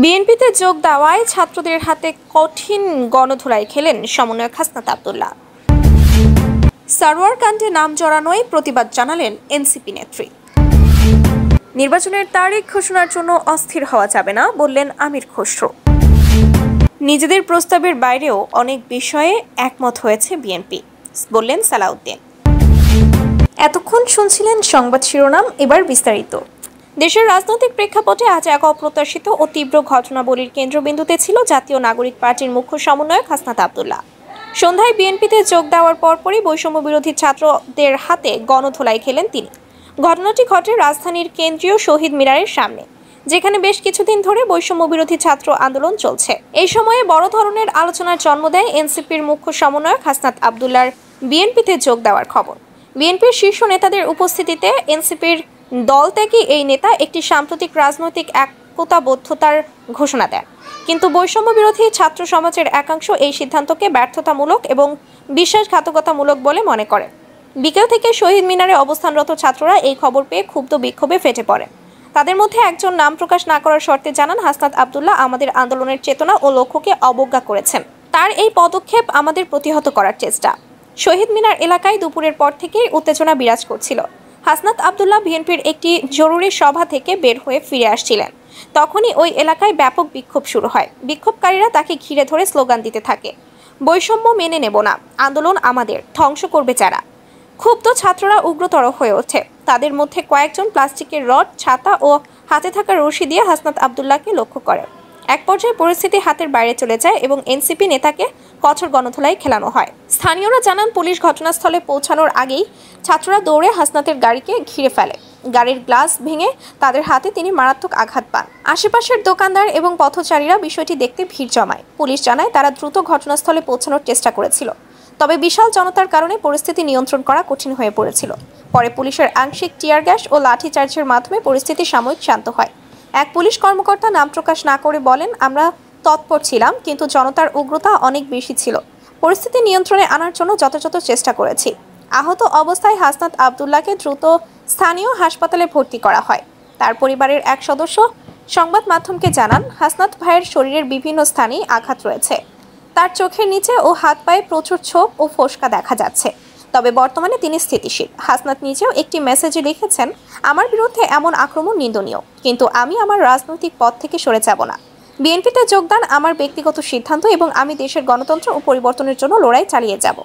বিএনপিতে যোগ দেওয়ায় ছাত্রদের হাতে কঠিন গণধোলাই খেলেন সমন্বয়ক হাসনাত আব্দুল্লাহ। সারওয়ার কাণ্ডে নাম জড়ানোয় প্রতিবাদ জানালেন এনসিপি নেত্রী। নির্বাচনের তারিখ ঘোষণার জন্য অস্থির হওয়া যাবে না বললেন আমির খসরু। নিজেদের প্রস্তাবের বাইরেও অনেক বিষয়ে একমত হয়েছে বিএনপি বললেন সালাউদ্দিন। এতক্ষণ শুনছিলেন সংবাদ শিরোনাম, এবার বিস্তারিত। দেশের রাজনৈতিক প্রেক্ষাপটে আজ এক অপ্রত্যাশিত ও তীব্র ঘটনাবলীর কেন্দ্রবিন্দুতে ছিল জাতীয় নাগরিক পার্টির মুখ্য সমন্বয়ক হাসনাত আব্দুল্লাহ। সন্ধ্যায় বিএনপিতে যোগ দেওয়ার পরপরই বৈষম্য বিরোধী ছাত্রদের হাতে গণধোলাই খেলেন তিনি। ঘটনাটি ঘটে রাজধানীর কেন্দ্রীয় শহীদ মিনারের সামনে, যেখানে বেশ কিছুদিন ধরে বৈষম্য বিরোধী ছাত্র আন্দোলন চলছে। এই সময়ে বড় ধরনের আলোচনার জন্ম দেয় এনসিপির মুখ্য সমন্বয়ক হাসনাত আব্দুল্লাহর বিএনপিতে যোগ দেওয়ার খবর। বিএনপির শীর্ষ নেতাদের উপস্থিতিতে এনসিপির দল ত্যাগী এই নেতা একটি সাম্প্রতিক রাজনৈতিক একতাবদ্ধতার ঘোষণা দেন, কিন্তু বৈষম্য বিরোধী ছাত্র সমাজের একাংশ এই সিদ্ধান্তকে ব্যর্থতামূলক এবং বিশ্বাসঘাতকতামূলক বলে মনে করে। বিকেল থেকে শহীদ মিনারে অবস্থানরত ছাত্ররা এই খবর পেয়ে ক্ষুব্ধ বিক্ষোভে ফেটে পড়ে। তাদের মধ্যে একজন নাম প্রকাশ না করার শর্তে জানান, হাসনাত আব্দুল্লাহ আমাদের আন্দোলনের চেতনা ও লক্ষ্যকে অবজ্ঞা করেছেন। তার এই পদক্ষেপ আমাদের প্রতিহত করার চেষ্টা। শহীদ মিনার এলাকায় দুপুরের পর থেকেই উত্তেজনা বিরাজ করছিল। হাসনাত আব্দুল্লাহ বিএনপির একটি জরুরি সভা থেকে বের হয়ে ফিরে আসছিলেন। তখনই ওই এলাকায় ব্যাপক বিক্ষোভ শুরু হয়। বিক্ষোভকারীরা তাকে ঘিরে ধরে স্লোগান দিতে থাকে, বৈষম্য মেনে নেব না, আন্দোলন আমাদের, ধ্বংস করবে যারা। ক্ষুব্ধ ছাত্ররা উগ্রতর হয়ে ওঠে। তাদের মধ্যে কয়েকজন প্লাস্টিকের রড, ছাতা ও হাতে থাকা রশি দিয়ে হাসনাত আব্দুল্লাহকে লক্ষ্য করে। এক পর্যায়ে পরিস্থিতি হাতের বাইরে চলে যায় এবং এনসিপি নেতাকে কঠোর গণধোলাই খেলানো হয়। স্থানীয়রা জানান, পুলিশ ঘটনাস্থলে পৌঁছানোর আগেই ছাত্ররা দৌড়ে হাসনাতের গাড়িকে ঘিরে ফেলে। গাড়ির গ্লাস ভেঙে তাদের হাতে তিনি মারাত্মক আঘাত পান। আশেপাশের দোকানদার এবং পথচারীরা বিষয়টি দেখতে ভিড় জমায়। পুলিশ জানায়, তারা দ্রুত ঘটনাস্থলে পৌঁছানোর চেষ্টা করেছিল, তবে বিশাল জনতার কারণে পরিস্থিতি নিয়ন্ত্রণ করা কঠিন হয়ে পড়েছিল। পরে পুলিশের আংশিক টিয়ার গ্যাস ও লাঠিচার্জের মাধ্যমে পরিস্থিতি সাময়িক শান্ত হয়। এক পুলিশ কর্মকর্তা নাম প্রকাশ না করে বলেন, আমরা তৎপর ছিলাম, কিন্তু জনতার উগ্রতা অনেক বেশি ছিল। পরিস্থিতি নিয়ন্ত্রণে আনার জন্য যথাযথ চেষ্টা করেছি। আহত অবস্থায় হাসনাত আব্দুল্লাহকে দ্রুত স্থানীয় হাসপাতালে ভর্তি করা হয়। তার পরিবারের এক সদস্য সংবাদ মাধ্যমকে জানান, হাসনাত ভাইয়ের শরীরের বিভিন্ন স্থানেই আঘাত রয়েছে। তার চোখের নিচে ও হাত পায়ে প্রচুর ছোপ ও ফোস্কা দেখা যাচ্ছে, তবে বর্তমানে তিনি স্থিতিশীল। হাসনাত নিজেও একটি মেসেজে লিখেছেন, আমার বিরুদ্ধে এমন আক্রমণ নিন্দনীয়, কিন্তু আমি আমার রাজনৈতিক পথ থেকে সরে যাব না। বিএনপিতে যোগদান আমার ব্যক্তিগত সিদ্ধান্ত এবং আমি দেশের গণতন্ত্র ও পরিবর্তনের জন্য লড়াই চালিয়ে যাব।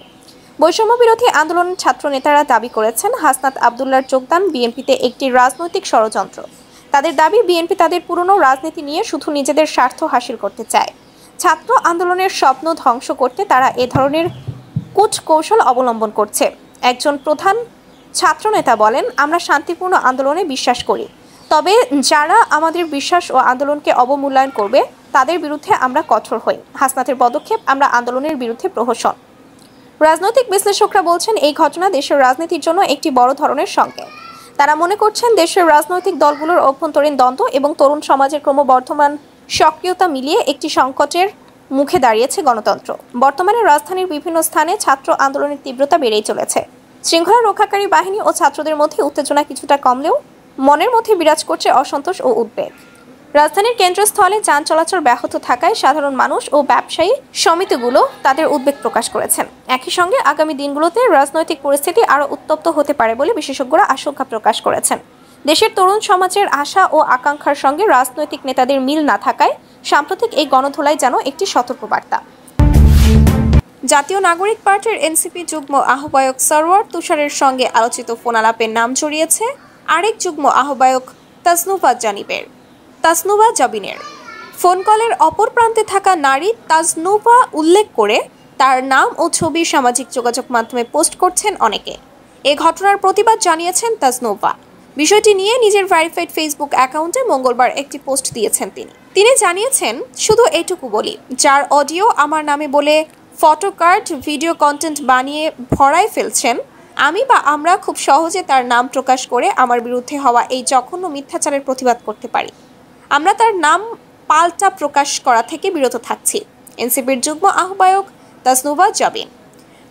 বৈষম্য বিরোধী আন্দোলনের ছাত্র নেতারা দাবি করেছেন, হাসনাত আব্দুল্লাহর যোগদান বিএনপিতে একটি রাজনৈতিক ষড়যন্ত্র। তাদের দাবি, বিএনপি তাদের পুরনো রাজনীতি নিয়ে শুধু নিজেদের স্বার্থ হাসিল করতে চায়। ছাত্র আন্দোলনের স্বপ্ন ধ্বংস করতে তারা এ ধরনের কূটকৌশল অবলম্বন করছে। একজন প্রধান ছাত্রনেতা বলেন, আমরা শান্তিপূর্ণ আন্দোলনে বিশ্বাস করি, তবে যারা আমাদের বিশ্বাস ও আন্দোলনকে অবমূল্যায়ন করবে তাদের বিরুদ্ধে আমরা কঠোর হই। হাসনাতের পদক্ষেপ আমরা আন্দোলনের বিরুদ্ধে প্রহসন। রাজনৈতিক বিশ্লেষকরা বলছেন, এই ঘটনা দেশের রাজনীতির জন্য একটি বড় ধরনের সংকেত। তারা মনে করছেন, দেশের রাজনৈতিক দলগুলোর অভ্যন্তরীণ দ্বন্দ্ব এবং তরুণ সমাজের ক্রমবর্ধমান সক্রিয়তা মিলিয়ে একটি সংকটের মুখে দাঁড়িয়েছে গণতন্ত্র। বর্তমানে রাজধানীর বিভিন্ন স্থানে ছাত্র আন্দোলনের তীব্রতা বেড়েই চলেছে। শৃঙ্খলা রক্ষাকারী বাহিনী ও ছাত্রদের মধ্যে উত্তেজনা কিছুটা কমলেও মনের মধ্যে বিরাজ করছে অসন্তোষ ও উদ্বেগ। রাজধানীর কেন্দ্রস্থলে যান চলাচল ব্যাহত থাকায় সাধারণ মানুষ ও ব্যবসায়ী সমিতিগুলো তাদের উদ্বেগ প্রকাশ করেছেন। একই সঙ্গে আগামী দিনগুলোতে রাজনৈতিক পরিস্থিতি আরও উত্তপ্ত হতে পারে বলে বিশেষজ্ঞরা আশঙ্কা প্রকাশ করেছেন। দেশের তরুণ সমাজের আশা ও আকাঙ্ক্ষার সঙ্গে রাজনৈতিক নেতাদের মিল না থাকায় সাম্প্রতিক এই গণধোলাই যেন একটি সতর্কবার্তা। জাতীয় নাগরিক পার্টির এনসিপি যুগ্ম আহ্বায়ক সরওয়ার তুষারের সঙ্গে আলোচিত ফোন আলাপের নাম জড়িয়েছে আরেক যুগ্ম আহ্বায়ক তাসনুভা জাবিনের। ফোন কলের অপর প্রান্তে থাকা নারী তাজনুভা উল্লেখ করে তার নাম ও ছবি সামাজিক যোগাযোগ মাধ্যমে পোস্ট করছেন অনেকে। এ ঘটনার প্রতিবাদ জানিয়েছেন তাজনুভা। বিষয়টি নিয়ে নিজের ভেরিফাইড ফেসবুক অ্যাকাউন্টে মঙ্গলবার একটি পোস্ট দিয়েছেন তিনি জানিয়েছেন, শুধু এইটুকু বলি, যার অডিও আমার নামে বলে ফটো কার্ড, ভিডিও কন্টেন্ট বানিয়ে ভরায় ফেলছেন, আমি বা আমরা খুব সহজে তার নাম প্রকাশ করে আমার বিরুদ্ধে হওয়া এই জঘন্য মিথ্যাচারের প্রতিবাদ করতে পারি। আমরা তার নাম পাল্টা প্রকাশ করা থেকে বিরত থাকছি। এনসিপির যুগ্ম আহ্বায়ক তাসনুভা জাবিন।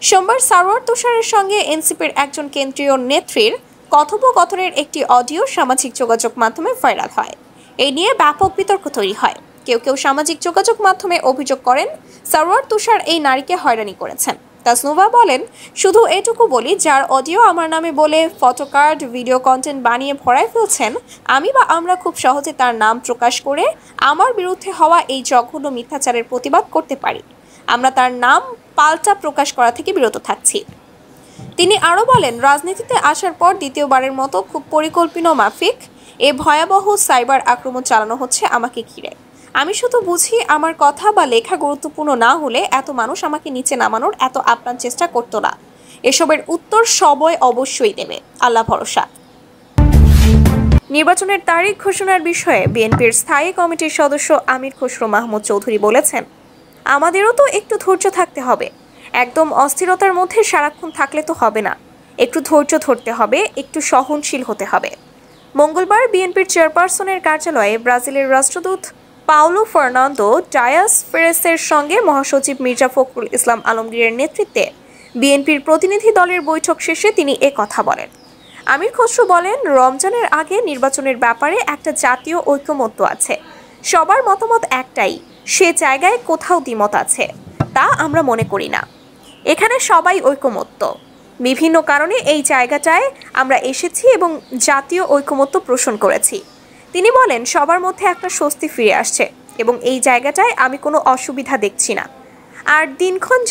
সোমবার সারওয়ার তুষারের সঙ্গে এনসিপির একজন কেন্দ্রীয় নেত্রীর কথোপকথনের একটি অডিও সামাজিক যোগাযোগ মাধ্যমে ভাইরাল হয়। এই নিয়ে ব্যাপক বিতর্ক তৈরি হয়। কেউ কেউ সামাজিক যোগাযোগ মাধ্যমে অভিযোগ করেন সারোয়ার তুষার এই নারীকে হয়রানি করেছেন। তাসনুভা বলেন, শুধু এটুকু বলি, যার অডিও আমার নামে বলে ফটোকার্ড ভিডিও কন্টেন্ট বানিয়ে ভরায় ফেলছেন, আমি বা আমরা খুব সহজে তার নাম প্রকাশ করে আমার বিরুদ্ধে হওয়া এই জঘন্য মিথ্যাচারের প্রতিবাদ করতে পারি। আমরা তার নাম পাল্টা প্রকাশ করা থেকে বিরত থাকছি। তিনি আরও বলেন, রাজনীতিতে আসার পর দ্বিতীয়বারের মতো খুব পরিকল্পিত মাফিক এ ভয়াবহ সাইবার আক্রমণ চালানো হচ্ছে আমাকে ঘিরে। আমি শুধু বুঝি, আমার কথা বা লেখা গুরুত্বপূর্ণ না হলে এত মানুষ আমাকে নিচে নামানোর এত আপ্রাণ চেষ্টা করতো না। এসবের উত্তর সবাই অবশ্যই দেবে, আল্লাহ ভরসা। নির্বাচনের তারিখ ঘোষণার বিষয়ে বিএনপির স্থায়ী কমিটির সদস্য আমির খসরু মাহমুদ চৌধুরী বলেছেন, আমাদেরও তো একটু ধৈর্য থাকতে হবে। একদম অস্থিরতার মধ্যে সারাক্ষণ থাকলে তো হবে না। একটু ধৈর্য ধরতে হবে, একটু সহনশীল হতে হবে। মঙ্গলবার বিএনপির চেয়ারপারসনের কার্যালয়ে ব্রাজিলের রাষ্ট্রদূত পাওলো ফার্নান্দো ডায়াস ফেরেসের সঙ্গে মহাসচিব মির্জা ফখরুল ইসলাম আলমগীরের নেতৃত্বে বিএনপির প্রতিনিধি দলের বৈঠক শেষে তিনি কথা বলেন। আমির খসরু বলেন, রমজানের আগে নির্বাচনের ব্যাপারে একটা জাতীয় ঐকমত্য আছে। সবার মতামত একটাই, সে জায়গায় কোথাও দ্বিমত আছে, তা আমরা মনে করি না। এখানে সবাই ঐকমত্য। বিভিন্ন কারণে এই জায়গাটায় আমরা এসেছি এবং জাতীয় ঐকমত্য পোষণ করেছি। তিনি বলেন, সবার মধ্যে একটা স্বস্তি ফিরে আসছে এবং এই জায়গাটায় আমি কোনো অসুবিধা দেখছি না। আর দিনক্ষণ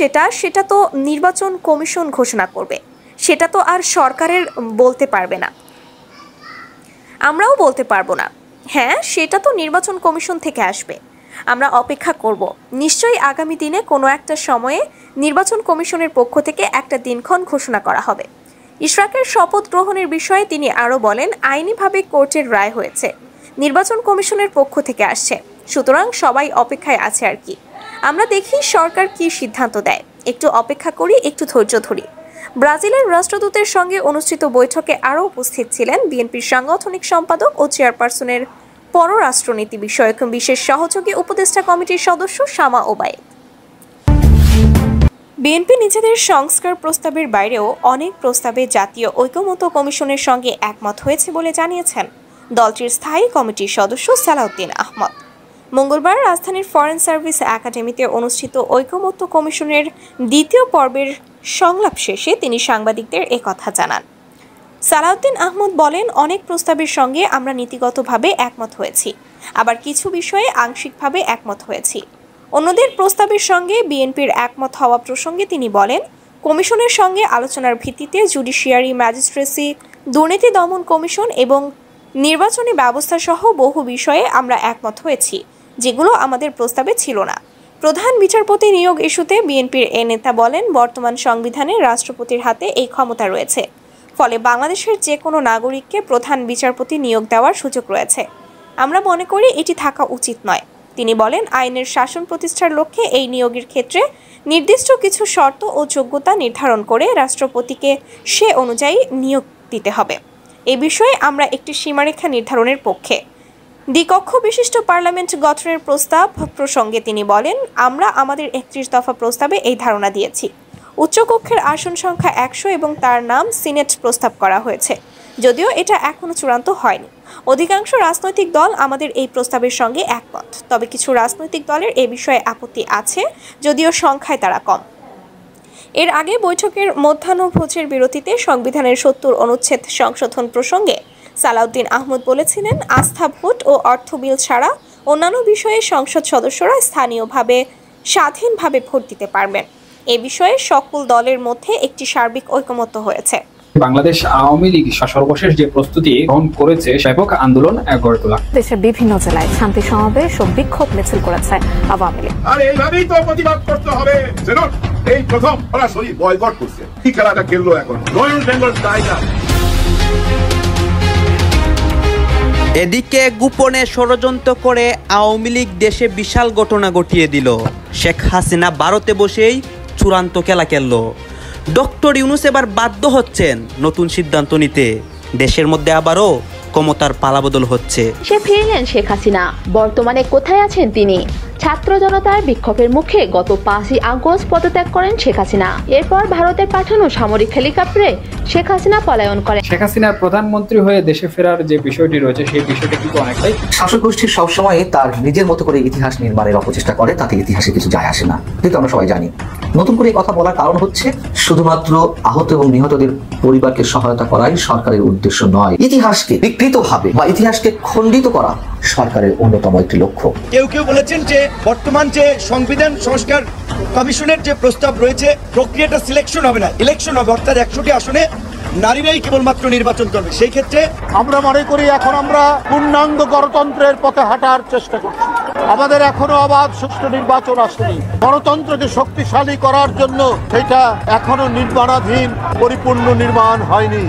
সেটা তো নির্বাচন কমিশন ঘোষণা করবে, সেটা তো আর সরকারের বলতে পারবে না, আমরাও বলতে পারবো না। হ্যাঁ, সেটা তো নির্বাচন কমিশন থেকে আসবে। আমরা অপেক্ষা করব। নিশ্চয়ই আগামী দিনে কোনো একটা সময়ে নির্বাচন কমিশনের পক্ষ থেকে একটা দিনক্ষণ ঘোষণা করা হবে। ইশরাকের শপথ গ্রহণের বিষয়ে তিনি আরও বলেন, আইনিভাবে কোর্টের রায় হয়েছে, নির্বাচন কমিশনের পক্ষ থেকে আসছে, সুতরাং সবাই অপেক্ষায় আছে আর কি। আমরা দেখি সরকার কি সিদ্ধান্ত দেয়, একটু অপেক্ষা করি, একটু ধৈর্য ধরি। ব্রাজিলের রাষ্ট্রদূতের সঙ্গে অনুষ্ঠিত বৈঠকে আরও উপস্থিত ছিলেন বিএনপির সাংগঠনিক সম্পাদক ও চেয়ারপারসনের পররাষ্ট্রনীতি বিষয়ক বিশেষ সহযোগী উপদেষ্টা কমিটির সদস্য শামা ওবায়েদ। বিএনপি নিজেদের সংস্কার প্রস্তাবের বাইরেও অনেক প্রস্তাবে জাতীয় ঐকমত্য কমিশনের সঙ্গে একমত হয়েছে বলে জানিয়েছেন দলটির স্থায়ী কমিটির সদস্য সালাউদ্দিন আহমদ। মঙ্গলবার রাজধানীর ফরেন সার্ভিস একাডেমিতে অনুষ্ঠিত ঐকমত্য কমিশনের দ্বিতীয় পর্বের সংলাপ শেষে তিনি সাংবাদিকদের একথা জানান। সালাউদ্দিন আহমদ বলেন, অনেক প্রস্তাবের সঙ্গে আমরা নীতিগতভাবে একমত হয়েছি, আবার কিছু বিষয়ে আংশিকভাবে একমত হয়েছি। অন্যদের প্রস্তাবের সঙ্গে বিএনপির একমত হওয়া প্রসঙ্গে তিনি বলেন, কমিশনের সঙ্গে আলোচনার ভিত্তিতে জুডিশিয়ারি ম্যাজিস্ট্রেসি, দুর্নীতি দমন কমিশন এবং নির্বাচনী ব্যবস্থা সহ বহু বিষয়ে আমরা একমত হয়েছি, যেগুলো আমাদের প্রস্তাবে ছিল না। প্রধান বিচারপতি নিয়োগ ইস্যুতে বিএনপির এ নেতা বলেন, বর্তমান সংবিধানে রাষ্ট্রপতির হাতে এই ক্ষমতা রয়েছে, ফলে বাংলাদেশের যে কোনো নাগরিককে প্রধান বিচারপতি নিয়োগ দেওয়ার সুযোগ রয়েছে। আমরা মনে করি এটি থাকা উচিত নয়। তিনি বলেন, আইনের শাসন প্রতিষ্ঠার লক্ষ্যে এই নিয়োগের ক্ষেত্রে নির্দিষ্ট কিছু শর্ত ও যোগ্যতা নির্ধারণ করে রাষ্ট্রপতিকে সে অনুযায়ী নিয়োগ দিতে হবে। এ বিষয়ে আমরা একটি সীমারেখা নির্ধারণের পক্ষে। দ্বিকক্ষ বিশিষ্ট পার্লামেন্ট গঠনের প্রস্তাব প্রসঙ্গে তিনি বলেন, আমরা আমাদের 31 দফা প্রস্তাবে এই ধারণা দিয়েছি। উচ্চকক্ষের আসন সংখ্যা 100 এবং তার নাম সিনেট প্রস্তাব করা হয়েছে, যদিও এটা এখনো চূড়ান্ত হয়নি। অধিকাংশ রাজনৈতিক দল আমাদের এই প্রস্তাবের সঙ্গে একমত, তবে কিছু রাজনৈতিক দলের এ বিষয়ে আপত্তি আছে, যদিও সংখ্যায় তারা কম। এর আগে বৈঠকের মধ্যাহ্নভোজের বিরতিতে সংবিধানের 70 অনুচ্ছেদ সংশোধন প্রসঙ্গে সালাউদ্দিন আহমদ বলেছিলেন, আস্থা ভোট ও অর্থ বিল ছাড়া অন্যান্য বিষয়ে সংসদ সদস্যরা স্থানীয়ভাবে স্বাধীনভাবে ভোট দিতে পারবেন। এ বিষয়ে সকল দলের মধ্যে একটি সার্বিক ঐকমত্য হয়েছে। বাংলাদেশ আওয়ামী লীগ সর্বশেষ যে প্রস্তুতি গ্রহণ করেছে ব্যাপক আন্দোলন গড়ে তোলা। দেশের বিভিন্ন জেলায় শান্তি সমাবেশ ও বিক্ষোভ মিছিল করেছে আওয়ামী লীগ। আর এইভাবেই তো প্রতিবাদ করতে হবে। এই প্রথম সরাসরি বয়কট করছে, কি খেলাটা খেললো এখন রয়্যাল বেঙ্গল টাইগার। এদিকে গোপনে ষড়যন্ত্র করে আওয়ামী লীগ দেশে বিশাল ঘটনা ঘটিয়ে দিল। শেখ হাসিনা ভারতে বসেই চূড়ান্ত খেলা খেলল। ডক্টর ইউনূস এবার বাধ্য হচ্ছেন নতুন সিদ্ধান্ত নিতে। দেশের মধ্যে আবারও ক্ষমতার পালাবদল হচ্ছে। সে ফিরলেন শেখ হাসিনা, বর্তমানে কোথায় আছেন তিনি? ছাত্র জনতার বিক্ষোভের মুখে গত 5ই আগস্ট পদত্যাগ করেন শেখ হাসিনা। এরপর ভারতের পাঠানো সামরিক হেলিকপ্টারে শেখ হাসিনা পলায়ন করেন। শেখ হাসিনার প্রধানমন্ত্রী হয়ে দেশে ফেরার যে বিষয়টি রয়েছে সেই বিষয়টি কিন্তু অনেকটাই শাসক গোষ্ঠী সবসময় তার নিজের মতো করে ইতিহাস নির্মাণের অপচেষ্টা করে, তাতে ইতিহাসে কিছু যায় আসে না, কিন্তু আমরা সবাই জানি। নতুন করে কথা বলার কারণ হচ্ছে শুধুমাত্র আহত এবং নিহতদের পরিবারকে সহায়তা করাই সরকারের উদ্দেশ্য নয়, ইতিহাসকে বিকৃতভাবে বা ইতিহাসকে খণ্ডিত করা সরকারের অন্যতম একটি লক্ষ্য। কেউ কেউ বলেছেন যে বর্তমান যে সংবিধান সংস্কার কমিশনের যে প্রস্তাব রয়েছে, প্রক্রিয়াটা সিলেকশন হবে না, ইলেকশন হবে, অর্থাৎ 100টি আসনে নারীরাই কেবলমাত্র নির্বাচন করবে। সেই ক্ষেত্রে আমরা মনে করি এখন আমরা পূর্ণাঙ্গ গণতন্ত্রের পথে হাঁটার চেষ্টা করছি। আমাদের এখনো অবাধ সুষ্ঠু নির্বাচন আসেনি। গণতন্ত্রকে শক্তিশালী করার জন্য সেটা এখনো নির্মাণাধীন, পরিপূর্ণ নির্মাণ হয়নি।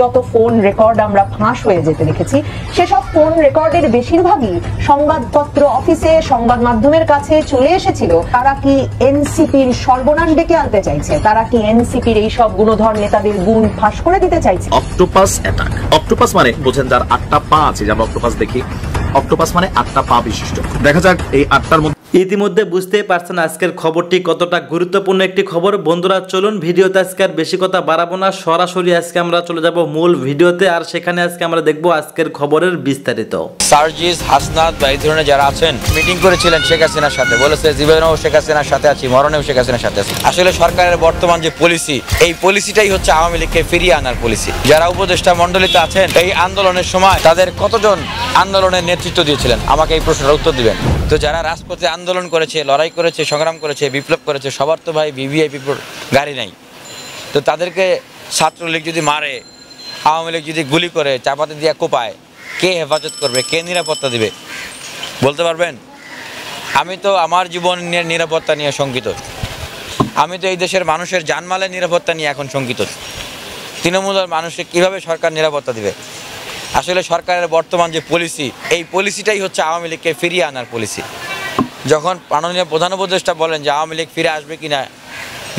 যত ফোন রেকর্ড আমরা ফাঁস হয়ে যেতে দেখেছি, সেসব ফোন রেকর্ডের বেশিরভাগই সংবাদপত্র অফিসে সংবাদ মাধ্যমের কাছে চলে এসেছিল। তারা কি এনসিপির সর্বনাশ ডেকে আনতে চাইছে? তারা কি এনসিপির এই সব গুণধর নেতাদের গুণ ফাঁস করে দিতে চাইছে? Octopus attack. অক্টোপাস মানে বোঝেন যার 8টা পা আছে, যেমন অক্টোপাস দেখি, অক্টোপাস মানে 8টা পা বিশিষ্ট। দেখা যাক এই 8টার মধ্যে। ইতিমধ্যে বুঝতেই পারছেন আজকের খবরটি কতটা গুরুত্বপূর্ণ একটি খবর। বন্ধুরা চলুন ভিডিওতে আজকে আর বেশি কথা বাড়াবো না, সরাসরি আজকে আমরা চলে যাব মূল ভিডিওতে, আর সেখানে আজকে আমরা দেখব আজকের খবরের বিস্তারিত। সার্জিস, হাসনাত বা এই ধরনের যারা আছেন মিটিং করেছিলেন শেখ হাসিনার সাথে, বলেছে জীবনেও শেখ হাসিনার সাথে আছি, মরণেও শেখ হাসিনার সাথে আছি। আসলে সরকারের বর্তমান যে পলিসি, এই পলিসিটাই হচ্ছে আওয়ামী লীগকে ফিরিয়ে আনার পলিসি। যারা উপদেষ্টা মণ্ডলীতে আছেন, এই আন্দোলনের সময় তাদের কতজন আন্দোলনের নেতৃত্ব দিয়েছিলেন, আমাকে এই প্রশ্নের উত্তর দিবেন। তো যারা রাজপথে আন্দোলন করেছে, লড়াই করেছে, সংগ্রাম করেছে, বিপ্লব করেছে, সবার তো ভাই ভিভিআইপি গাড়ি নাই। তো তাদেরকে ছাত্রলীগ যদি মারে, আওয়ামী লীগ যদি গুলি করে, চাপাতি দিয়ে কোপায়, কে হেফাজত করবে, কে নিরাপত্তা দিবে বলতে পারবেন? আমি তো আমার জীবন নিয়ে নিরাপত্তা নিয়ে শঙ্কিত। আমি তো এই দেশের মানুষের জানমালের নিরাপত্তা নিয়ে এখন শঙ্কিত। তৃণমূলের মানুষকে কিভাবে সরকার নিরাপত্তা দিবে? আসলে সরকারের বর্তমান যে পলিসি, এই পলিসিটাই হচ্ছে আওয়ামী লীগকে ফিরিয়ে আনার পলিসি। যখন মাননীয় প্রধান উপদেষ্টা বলেন যে আওয়ামী লীগ ফিরে আসবে কিনা,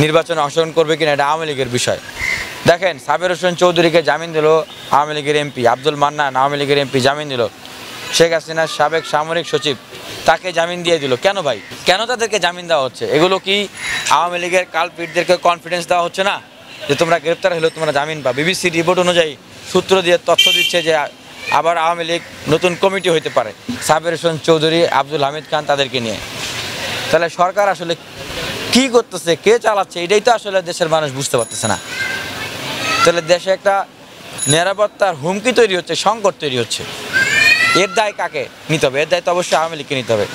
নির্বাচনে অংশগ্রহণ করবে কিনা, এটা আওয়ামী লীগের বিষয়। দেখেন, সাবের হোসেন চৌধুরীকে জামিন দিল আওয়ামী লীগের এমপি, আব্দুল মান্নান আওয়ামী লীগের এমপি জামিন দিল, শেখ হাসিনার সাবেক সামরিক সচিব তাকে জামিন দিয়ে দিল। কেন ভাই, কেন তাদেরকে জামিন দেওয়া হচ্ছে? এগুলো কি আওয়ামী লীগের কালপিটদেরকে কনফিডেন্স দেওয়া হচ্ছে না যে তোমরা গ্রেপ্তার হলেও তোমরা জামিন পাবে? বিবিসি রিপোর্ট অনুযায়ী সূত্র দিয়ে তথ্য দিচ্ছে যে আবার আওয়ামী লীগ নতুন কমিটি হইতে পারে, সাবের হোসেন চৌধুরী, আব্দুল হামিদ খান তাদেরকে নিয়ে। তাহলে সরকার আসলে কি করতেছে, কে চালাচ্ছে, এটাই তো আসলে দেশের মানুষ বুঝতে পারতেছে না। তাহলে দেশে একটা নিরাপত্তার হুমকি তৈরি হচ্ছে, সংকট তৈরি হচ্ছে। এর দায় কাকে নিতে হবে? এর দায় তো অবশ্যই আওয়ামী লীগকে নিতে হবে।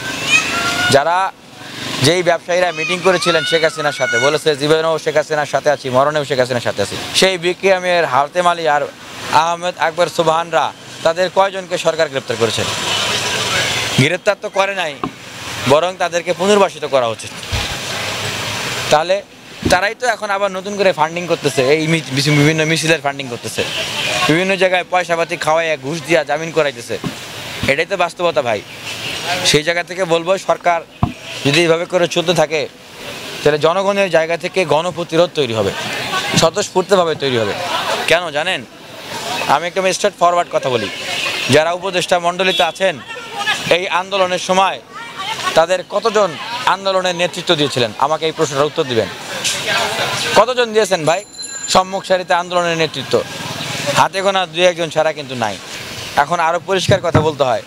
যারা যেই ব্যবসায়ীরা মিটিং করেছিলেন শেখ হাসিনার সাথে, বলেছে জীবনেও শেখ হাসিনার সাথে আছি, মরণেও শেখ হাসিনার সাথে আছি, সেই বিক্রিয়ামের হাতেম আলী আর আহমেদ আকবর সুবহানরা, তাদের কয়জনকে সরকার গ্রেপ্তার করেছে? গ্রেপ্তার তো করে নাই, বরং তাদেরকে পুনর্বাসিত করা উচিত। তাহলে তারাই তো এখন আবার নতুন করে ফান্ডিং করতেছে, এই বিভিন্ন মিছিলের ফান্ডিং করতেছে, বিভিন্ন জায়গায় পয়সাপাতি খাওয়াইয়া ঘুষ দিয়া জামিন করাইতেছে। এটাই তো বাস্তবতা ভাই। সেই জায়গা থেকে বলবো, সরকার যদি এইভাবে করে চলতে থাকে, তাহলে জনগণের জায়গা থেকে গণপ্রতিরোধ তৈরি হবে, স্বতঃস্ফূর্তভাবে তৈরি হবে। কেন জানেন? আমি একদম স্ট্রেট ফরওয়ার্ড কথা বলি। যারা উপদেষ্টা মণ্ডলীতে আছেন, এই আন্দোলনের সময় তাদের কতজন আন্দোলনের নেতৃত্ব দিয়েছিলেন, আমাকে এই প্রশ্নের উত্তর দিবেন। কতজন দিয়েছেন ভাই সম্মুখ সারিতে আন্দোলনের নেতৃত্ব? হাতে গোনা 2-1 ছাড়া কিন্তু নাই। এখন আরও পরিষ্কার কথা বলতে হয়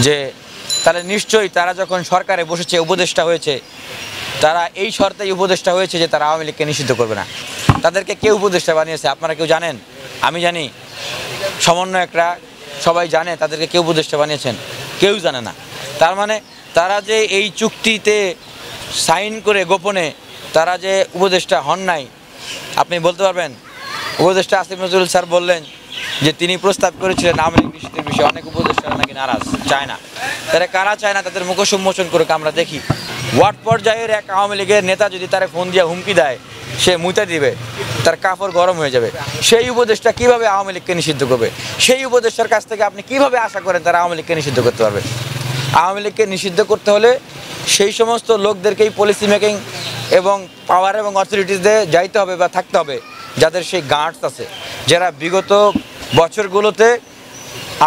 যে তাহলে নিশ্চয়ই তারা যখন সরকারে বসেছে, উপদেষ্টা হয়েছে, তারা এই শর্তেই উপদেষ্টা হয়েছে যে তারা আওয়ামী লীগকে নিষিদ্ধ করবে না। তাদেরকে কে উপদেষ্টা বানিয়েছে আপনারা কেউ জানেন? আমি জানি, সমন্বয়করা সবাই জানে তাদেরকে কে উপদেষ্টা বানিয়েছেন, কেউ জানে না। তার মানে তারা যে এই চুক্তিতে সাইন করে গোপনে তারা যে উপদেষ্টা হন নাই, আপনি বলতে পারবেন? উপদেষ্টা আসিফ নজরুল স্যার বললেন যে তিনি প্রস্তাব করেছিলেন আওয়ামী লীগ নিষিদ্ধের বিষয়ে, অনেক উপদেষ্টারা নাকি নারাজ, চায় না। তারা কারা চায় না? তাদের মুখ সম্মোচন করে আমরা দেখি। ওয়ার্ড পর্যায়ের এক আওয়ামী লীগের নেতা যদি তারা ফোন দিয়ে হুমকি দেয়, সে মুইতা দিবে, তার কাপড় গরম হয়ে যাবে। সেই উপদেষ্টা কিভাবে আওয়ামী লীগকে নিষিদ্ধ করবে? সেই উপদেষ্টার কাছ থেকে আপনি কিভাবে আশা করেন তারা আওয়ামী লীগকে নিষিদ্ধ করতে পারবে? আওয়ামী লীগকে নিষিদ্ধ করতে হলে সেই সমস্ত লোকদেরকেই পলিসি মেকিং এবং পাওয়ার এবং অথরিটিসে যাইতে হবে বা থাকতে হবে, যাদের সেই গার্ডস আছে, যারা বিগত বছরগুলোতে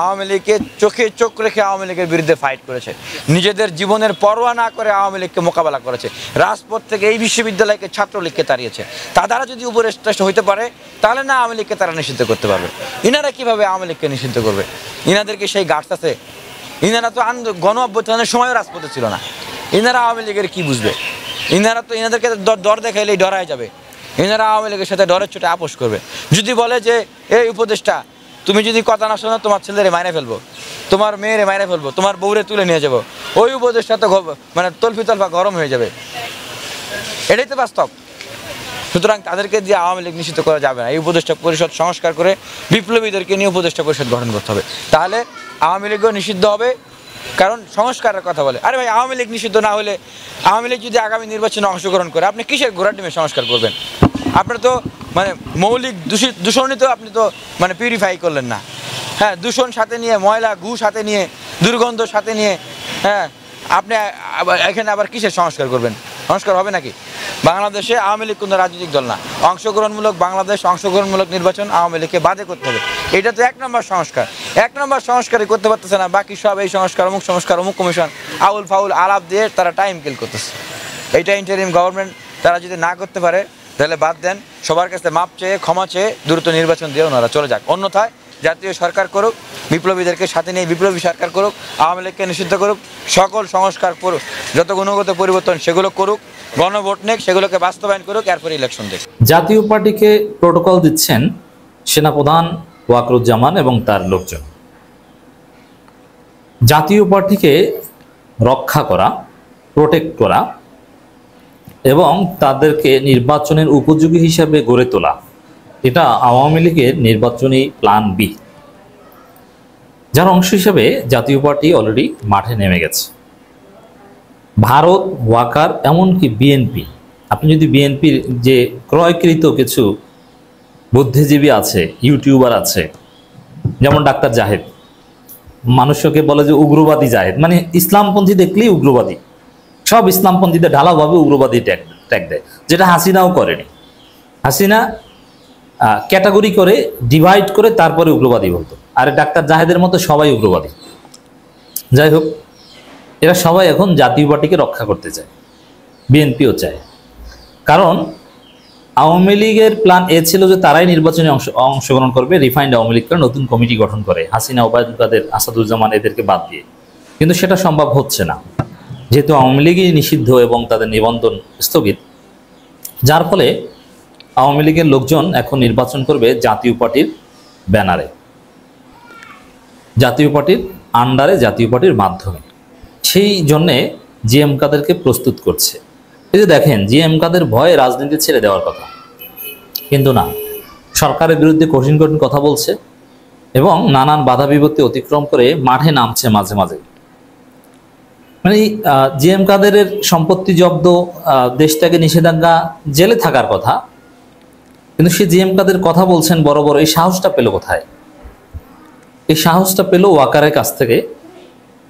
আওয়ামী লীগকে চোখে চোখ রেখে আওয়ামী লীগের বিরুদ্ধে ফাইট করেছে, নিজেদের জীবনের পরোয়া না করে আওয়ামী লীগকে মোকাবেলা করেছে, রাজপথ থেকে এই বিশ্ববিদ্যালয়কে ছাত্রলীগকে তাড়িয়েছে। তারা যদি উপদেষ্টা হইতে পারে তাহলে না আওয়ামী লীগকে তারা নিষিদ্ধ করতে পারবে। ইনারা কিভাবে আওয়ামী লীগকে নিষিদ্ধ করবে? ইনাদেরকে সেই গার্ডস আছে? ইনারা তো গণ অভ্যুত্থানের সময়ও রাজপথে ছিল না। ইনারা আওয়ামী লীগের কি বুঝবে? ইনারা তো ইনাদেরকে ডর দেখাইলেই ডরায় যাবে। ইনারা আওয়ামী লীগের সাথে ডরের চোটে আপোষ করবে। যদি বলে যে এই উপদেষ্টা তুমি যদি কথা না শোনো তোমার ছেলেরে মাইরে ফেলবো, তোমার মেয়েরে মাইরে ফেলবো, তোমার বউরে তুলে নিয়ে যাবো, ওই উপদেষ্টা তো মানে তলফা গরম হয়ে যাবে। এটাই তো বাস্তব। সুতরাং তাদেরকে দিয়ে আওয়ামী লীগ নিষিদ্ধ করা যাবে না। এই উপদেষ্টা পরিষদ সংস্কার করে বিপ্লবীদেরকে নিয়ে উপদেষ্টা পরিষদ গঠন করতে হবে, তাহলে আওয়ামী লীগও নিষিদ্ধ হবে। কারণ সংস্কারের কথা বলে, আরে ভাই আওয়ামী লীগ নিষিদ্ধ না হলে আওয়ামী লীগ যদি আগামী নির্বাচনে অংশগ্রহণ করে আপনি কিসের ঘোড়া টিমের সংস্কার করবেন? আপনার তো মানে মৌলিক দূষণই তো আপনি তো মানে পিউরিফাই করলেন না। হ্যাঁ, দূষণ সাথে নিয়ে, ময়লা গু সাথে নিয়ে, দুর্গন্ধ সাথে নিয়ে, হ্যাঁ আপনি এখানে আবার কিসের সংস্কার করবেন? সংস্কার হবে নাকি? বাংলাদেশে আওয়ামী লীগ কোনো রাজনৈতিক দল না। অংশগ্রহণমূলক বাংলাদেশ, অংশগ্রহণমূলক নির্বাচন আওয়ামী লীগকে বাদে করতে হবে। এটা তো 1 নম্বর সংস্কার। 1 নম্বর সংস্কারই করতে পারতেছে না, বাকি সব এই সংস্কার, অমুক কমিশন, আউল ফাউল আলাপ দিয়ে তারা টাইম কিল করতেছে। এইটা ইন্টারিম গভর্নমেন্ট তারা যদি না করতে পারে তাহলে বাদ দেন, সবার কাছে মাপ চেয়ে ক্ষমা চেয়ে দ্রুত নির্বাচন দিয়ে ওনারা চলে যাক। অন্যথায় জাতীয় সরকার করুক, বিপ্লবীদেরকে সাথে নিয়ে বিপ্লবী সরকার করুক, আওয়ামী লীগকে নিষিদ্ধ করুক, সকল সংস্কার করুক, যত গুণগত পরিবর্তন সেগুলো করুক, গণভোট নেক, সেগুলোকে বাস্তবায়ন করুক, এরপরে ইলেকশন দেখ। জাতীয় পার্টিকে প্রোটোকল দিচ্ছেন সেনাপ্রধান ওয়াকরুজ্জামান এবং তার লোকজন। জাতীয় পার্টিকে রক্ষা করা, প্রোটেক্ট করা এবং তাদেরকে নির্বাচনের উপযোগী হিসাবে গড়ে তোলা, এটা আওয়ামী লীগের নির্বাচনী প্ল্যান বি, যার অংশ হিসেবে জাতীয় পার্টি অলরেডি মাঠে নেমে গেছে। ভারত, ওয়াকার, এমনকি বিএনপি, আপনি যদি বিএনপির যে ক্রয়কৃত কিছু বুদ্ধিজীবী আছে, ইউটিউবার আছে, যেমন ডাক্তার জাহেদ, মানুষকে বলে যে উগ্রবাদী জাহেদ, মানে ইসলামপন্থী দেখলেই উগ্রবাদী, সব ইসলামপন্থীদের ঢালাওভাবে উগ্রবাদী ট্যাগ দেয়, যেটা হাসিনাও করেনি। হাসিনা ক্যাটাগরি করে ডিভাইড করে তারপরে উগ্রবাদী বলতো, আর ডাক্তার জাহেদের মতো সবাই উগ্রবাদী। যাই হোক, এরা সবাই এখন জাতীয় পার্টিকে রক্ষা করতে চায়, বিএনপিও চায়। কারণ আওয়ামী লীগের প্ল্যান এ ছিল যে তারাই নির্বাচনে অংশগ্রহণ করবে, রিফাইন্ড আওয়ামী লীগ করে নতুন কমিটি গঠন করে হাসিনা, ওবায়দুল কাদের, আসাদুজ্জামান এদেরকে বাদ দিয়ে। কিন্তু সেটা সম্ভব হচ্ছে না, যেহেতু আওয়ামী লীগই নিষিদ্ধ এবং তাদের নিবন্ধন স্থগিত, যার ফলে আওয়ামী লীগের লোকজন এখন নির্বাচন করবে জাতীয় পার্টির ব্যানারে, জাতীয় পার্টির আন্ডারে, জাতীয় পার্টির মাধ্যমে। সেই জন্যে জিএম কাদেরকে প্রস্তুত করছে। এই যে দেখেন, জিএম কাদের ভয়ে রাজনীতি ছেড়ে দেওয়ার কথা, কিন্তু না, সরকারের বিরুদ্ধে কঠিন কঠিন কথা বলছে এবং নানান বাধা বিপত্তি অতিক্রম করে মাঠে নামছে মাঝে মাঝে। মানে জিএম কাদেরের সম্পত্তি জব্দ, দেশ ত্যাগে নিষেধাজ্ঞা, জেলে থাকার কথা, কিন্তু সে জিএম কাদের কথা বলছেন বড় বড়। এই সাহসটা পেল কোথায়? এই সাহসটা পেল ওয়াকারের কাছ থেকে।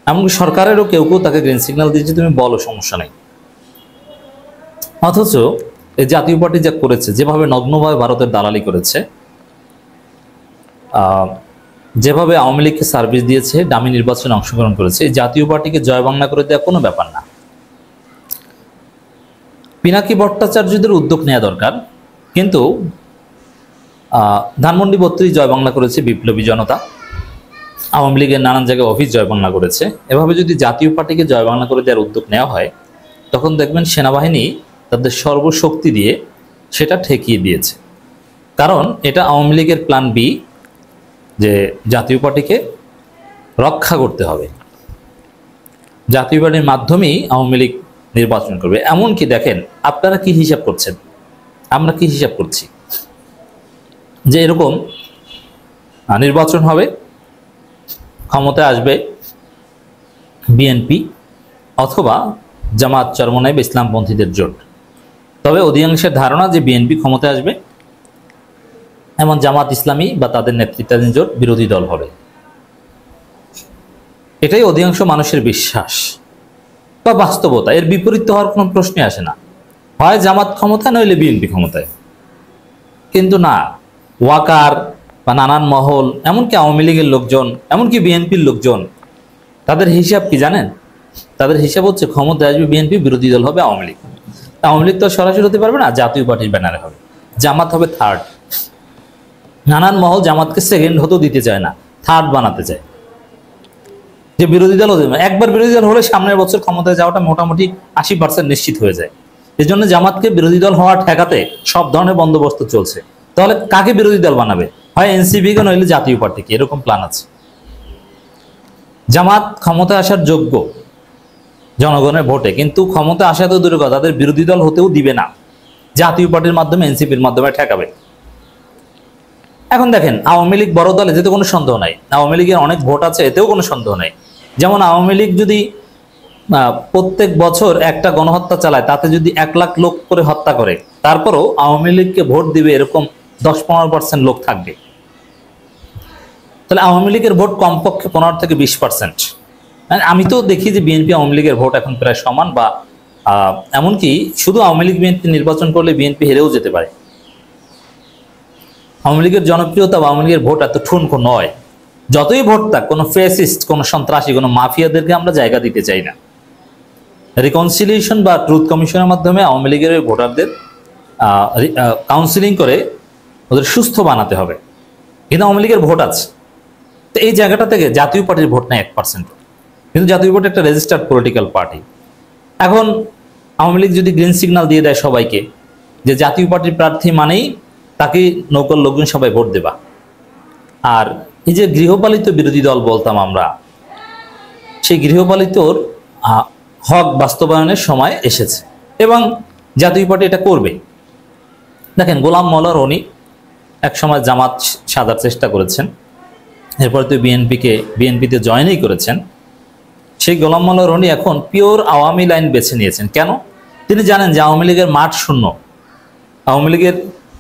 এমনকি সরকারেরও কেউ কেউ তাকে গ্রিন সিগন্যাল দিয়েছে, তুমি বলো, সমস্যা নেই। অথচ এই জাতীয় পার্টি যা করেছে, যেভাবে নগ্নভাবে ভারতের দালালি করেছে, যেভাবে আওয়ামী লীগকে সার্ভিস দিয়েছে, ডামি নির্বাচনে অংশগ্রহণ করেছে, এই জাতীয় পার্টিকে জয় বাংলা করে দেওয়া কোনো ব্যাপার না। পিনাকি ভট্টাচার্যদের উদ্যোগ নেওয়া দরকার, কিন্তু ধানমন্ডি 32 জয় বাংলা করেছে বিপ্লবী জনতা, আওয়ামী লীগের নানান জায়গায় অফিস জয় বাংলা করেছে। এভাবে যদি জাতীয় পার্টিকে জয় বাংলা করে দেওয়ার উদ্যোগ নেওয়া হয়, তখন দেখবেন সেনাবাহিনী তাদের সর্বশক্তি দিয়ে সেটা ঠেকিয়ে দিয়েছে। কারণ এটা আওয়ামী লীগের প্ল্যান বি, যে জাতীয় পার্টিকে রক্ষা করতে হবে, জাতীয় পার্টির মাধ্যমেই আওয়ামী লীগ নির্বাচন করবে। এমনকি দেখেন, আপনারা কি হিসাব করছেন, আমরা কি হিসাব করছি, যে এরকম নির্বাচন হবে, ক্ষমতায় আসবে বিএনপি অথবা জামাত চরমনাই বা ইসলামপন্থীদের জোট। তবে অধিকাংশের ধারণা যে বিএনপি ক্ষমতায় আসবে, এমন জামাত ইসলামী বা তাদের নেতৃত্বাধীন জোট বিরোধী দল হবে। এটাই অধিকাংশ মানুষের বিশ্বাস বা বাস্তবতা। এর বিপরীত হওয়ার কোনো প্রশ্নই আসে না। হয় জামাত ক্ষমতায়, নইলে বিএনপি ক্ষমতায়। কিন্তু না, ওয়াকার, বা নানান মহল, এমনকি আওয়ামী লীগের লোকজন, এমনকি বিএনপির লোকজন, তাদের হিসাব কি জানেন? তাদের হিসাব হচ্ছে ক্ষমতায় আসবে বিএনপি, বিরোধী দল হবে আওয়ামী লীগ। আওয়ামী লীগ তো সরাসরি হতে পারবে না, জাতীয় পার্টির ব্যানারে হবে, জামাত হবে থার্ড। নানান মহল জামাতকে সেকেন্ড হতেও দিতে চায় না, থার্ড বানাতে চায়, যে বিরোধী দল হতে। একবার বিরোধী দল হলে সামনের বছর ক্ষমতায় যাওয়াটা মোটামুটি 80% নিশ্চিত হয়ে যায়। এই জন্য জামাতকে বিরোধী দল হওয়া ঠেকাতে সব ধরনের বন্দোবস্ত চলছে। তাহলে কাকে বিরোধী দল বানাবে? হয় এনসিপি কে, নইলে জাতীয় পার্টিকে, এরকম প্ল্যান আছে। জামাত ক্ষমতায় আসার যোগ্য জনগণের ভোটে, কিন্তু ক্ষমতা আসা তো দূরের কথা, তাদের বিরোধী দল হতেও দিবে না, জাতীয় পার্টির মাধ্যমে, এনসিপির মাধ্যমে ঠেকাবে। এখন দেখেন, আওয়ামী লীগ বড় দল, এতে কোনো সন্দেহ নাই। আওয়ামী লীগের অনেক ভোট আছে, এতেও কোনো সন্দেহ নাই। যেমন আওয়ামী লীগ যদি প্রত্যেক বছর একটা গণহত্যা চালায়, তাতে যদি 1 লাখ লোক করে হত্যা করে, তারপরও আওয়ামী লীগকে ভোট দিবে এরকম 10-15% লোক থাকবে। তাহলে আওয়ামী লীগের ভোট কমপক্ষে 15 থেকে 20%। আমি তো দেখি যে বিএনপি আওয়ামী লীগের ভোট এখন প্রায় সমান, বা এমনকি শুধু আওয়ামী লীগ বিএনপি নির্বাচন করলে বিএনপি হেরেও যেতে পারে। আওয়ামী লীগের জনপ্রিয়তা বা আওয়ামী লীগের ভোট এত ঠুনকো নয়। যতই ভোট থাক, কোনো ফ্যাসিস্ট, কোনো সন্ত্রাসী, কোনো মাফিয়াদেরকে আমরা জায়গা দিতে চাই না। রিকনসিলিয়েশন বা ট্রুথ কমিশনের মাধ্যমে আওয়ামী লীগের ভোটারদের কাউন্সিলিং করে ওদের সুস্থ বানাতে হবে। কিন্তু আওয়ামী লীগের ভোট আছে, তো এই জায়গাটা থেকে জাতীয় পার্টির ভোট নেয় 1%, কিন্তু জাতীয় পার্টি একটা রেজিস্টার্ড পলিটিক্যাল পার্টি। এখন আওয়ামী লীগ যদি গ্রিন সিগন্যাল দিয়ে দেয় সবাইকে যে জাতীয় পার্টির প্রার্থী মানেই তাকে নৌকার লোকজন সবাই ভোট দেবা, আর এই যে গৃহপালিত বিরোধী দল বলতাম আমরা, সেই গৃহপালিতর হক বাস্তবায়নের সময় এসেছে এবং জাতীয় পার্টি এটা করবে। দেখেন, গোলাম মোল্লা রনি এক সময় জামাত সাজার চেষ্টা করেছেন, এরপরে তো বিএনপিতে জয়েনই করেছেন। সেই গোলাম মোল্লা রনি এখন পিওর আওয়ামী লাইন বেছে নিয়েছেন। কেন? তিনি জানেন যে আওয়ামী লীগের মাঠ শূন্য। আওয়ামী লীগের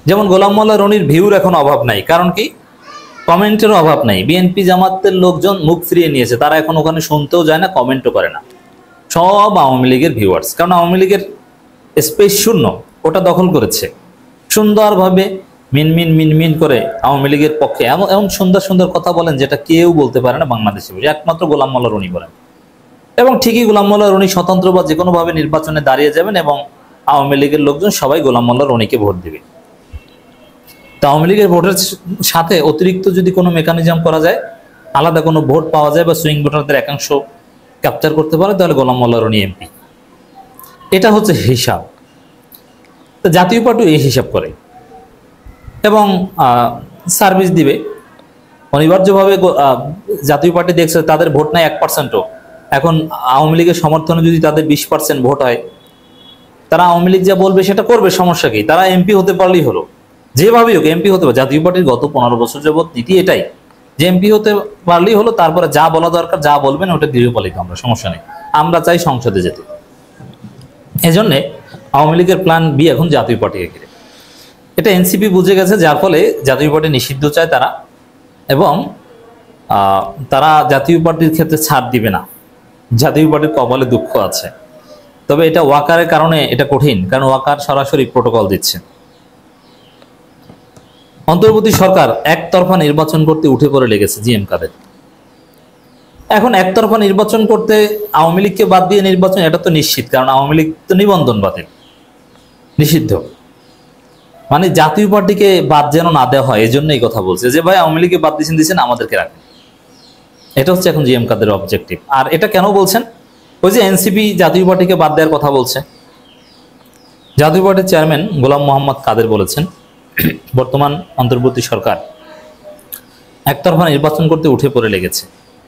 যেমন গোলাম মোল্লা রনির ভিউর এখন অভাব নাই, কারণ কি? কমেন্টেরও অভাব নাই। বিএনপি জামাতের লোকজন মুখ ফিরিয়ে নিয়েছে, তারা এখন ওখানে শুনতেও যায় না, কমেন্টও করে না, সব আওয়ামী লীগের ভিউয়ার্স। কারণ আওয়ামী লীগের স্পেস শূন্য, ওটা দখল করেছে। সুন্দরভাবে মিনমিন মিনমিন করে আওয়ামী লীগের পক্ষে এমন সুন্দর সুন্দর কথা বলেন যেটা কেউ বলতে পারে না বাংলাদেশে, একমাত্র গোলাম মোল্লা রনি বলেন। এবং ঠিকই গোলাম মোল্লা রনি স্বতন্ত্র বা যে কোনোভাবে নির্বাচনে দাঁড়িয়ে যাবেন এবং আওয়ামী লীগের লোকজন সবাই গোলাম মোল্লা রনিকে ভোট দেবে। তো আওয়ামী লীগের ভোটের সাথে অতিরিক্ত যদি কোনো মেকানিজম করা যায়, আলাদা কোনো ভোট পাওয়া যায় বা সুইং ভোটারদের একাংশ ক্যাপচার করতে পারে, তাহলে গোলাম মোল্লা রনি এমপি। এটা হচ্ছে হিসাব। তো জাতীয় পার্টি এই হিসাব করে এবং সার্ভিস দিবে অনিবার্যভাবে। জাতীয় পার্টি দেখছে তাদের ভোট নাই 1%ও। এখন আওয়ামী লীগের সমর্থনে যদি তাদের 20% ভোট হয়, তারা আওয়ামী লীগ যা বলবে সেটা করবে, সমস্যা কি? তারা এমপি হতে পারলেই হলো, যেভাবেই হোক এমপি হতে পারে। জাতীয় পার্টির গত 15 বছর যাবৎ নীতি এটাই, যে এমপি হতে পারলেই হলো, তারপরে যা বলা দরকার, যা বলবেন ওটা গৃহপালিত, আমরা সমস্যা নেই, আমরা চাই সংসদে যেতে। এজন্যে আওয়ামী লীগের প্ল্যান বি এখন জাতীয় পার্টিকে ঘিরে। এটা এনসিপি বুঝে গেছে, যার ফলে জাতীয় পার্টি নিষিদ্ধ চায় তারা, এবং তারা জাতীয় পার্টির ক্ষেত্রে ছাড় দিবে না। জাতীয় পার্টির কপালে দুঃখ আছে, তবে এটা ওয়াকারের কারণে এটা কঠিন, কারণ ওয়াকার সরাসরি প্রোটোকল দিচ্ছে। অন্তর্বর্তী সরকার একতরফা নির্বাচন করতে উঠে পড়ে লেগেছে জিএম কাদের। এখন একতরফা নির্বাচন করতে আওয়ামী লীগকে বাদ দিয়ে নির্বাচন, এটা তো নিশ্চিত, কারণ আওয়ামী লীগ তো নিবন্ধন বাতিল, নিষিদ্ধ। মানে জাতীয় পার্টিকে বাদ যেন না দেওয়া হয়, এই জন্য এই কথা বলছে যে ভাই আওয়ামী লীগকে বাদ দিয়েছেন আমাদেরকে রাখেন। এটা হচ্ছে এখন জিএম কাদের অবজেক্টিভ। আর এটা কেন বলছেন? ওই যে এনসিপি জাতীয় পার্টিকে বাদ দেওয়ার কথা বলছে, জাতীয় পার্টির চেয়ারম্যান গোলাম মোহাম্মদ কাদের বলেছেন বর্তমান অন্তর্বর্তী সরকার একতরফা নির্বাচন করতে উঠে পড়ে লেগেছে।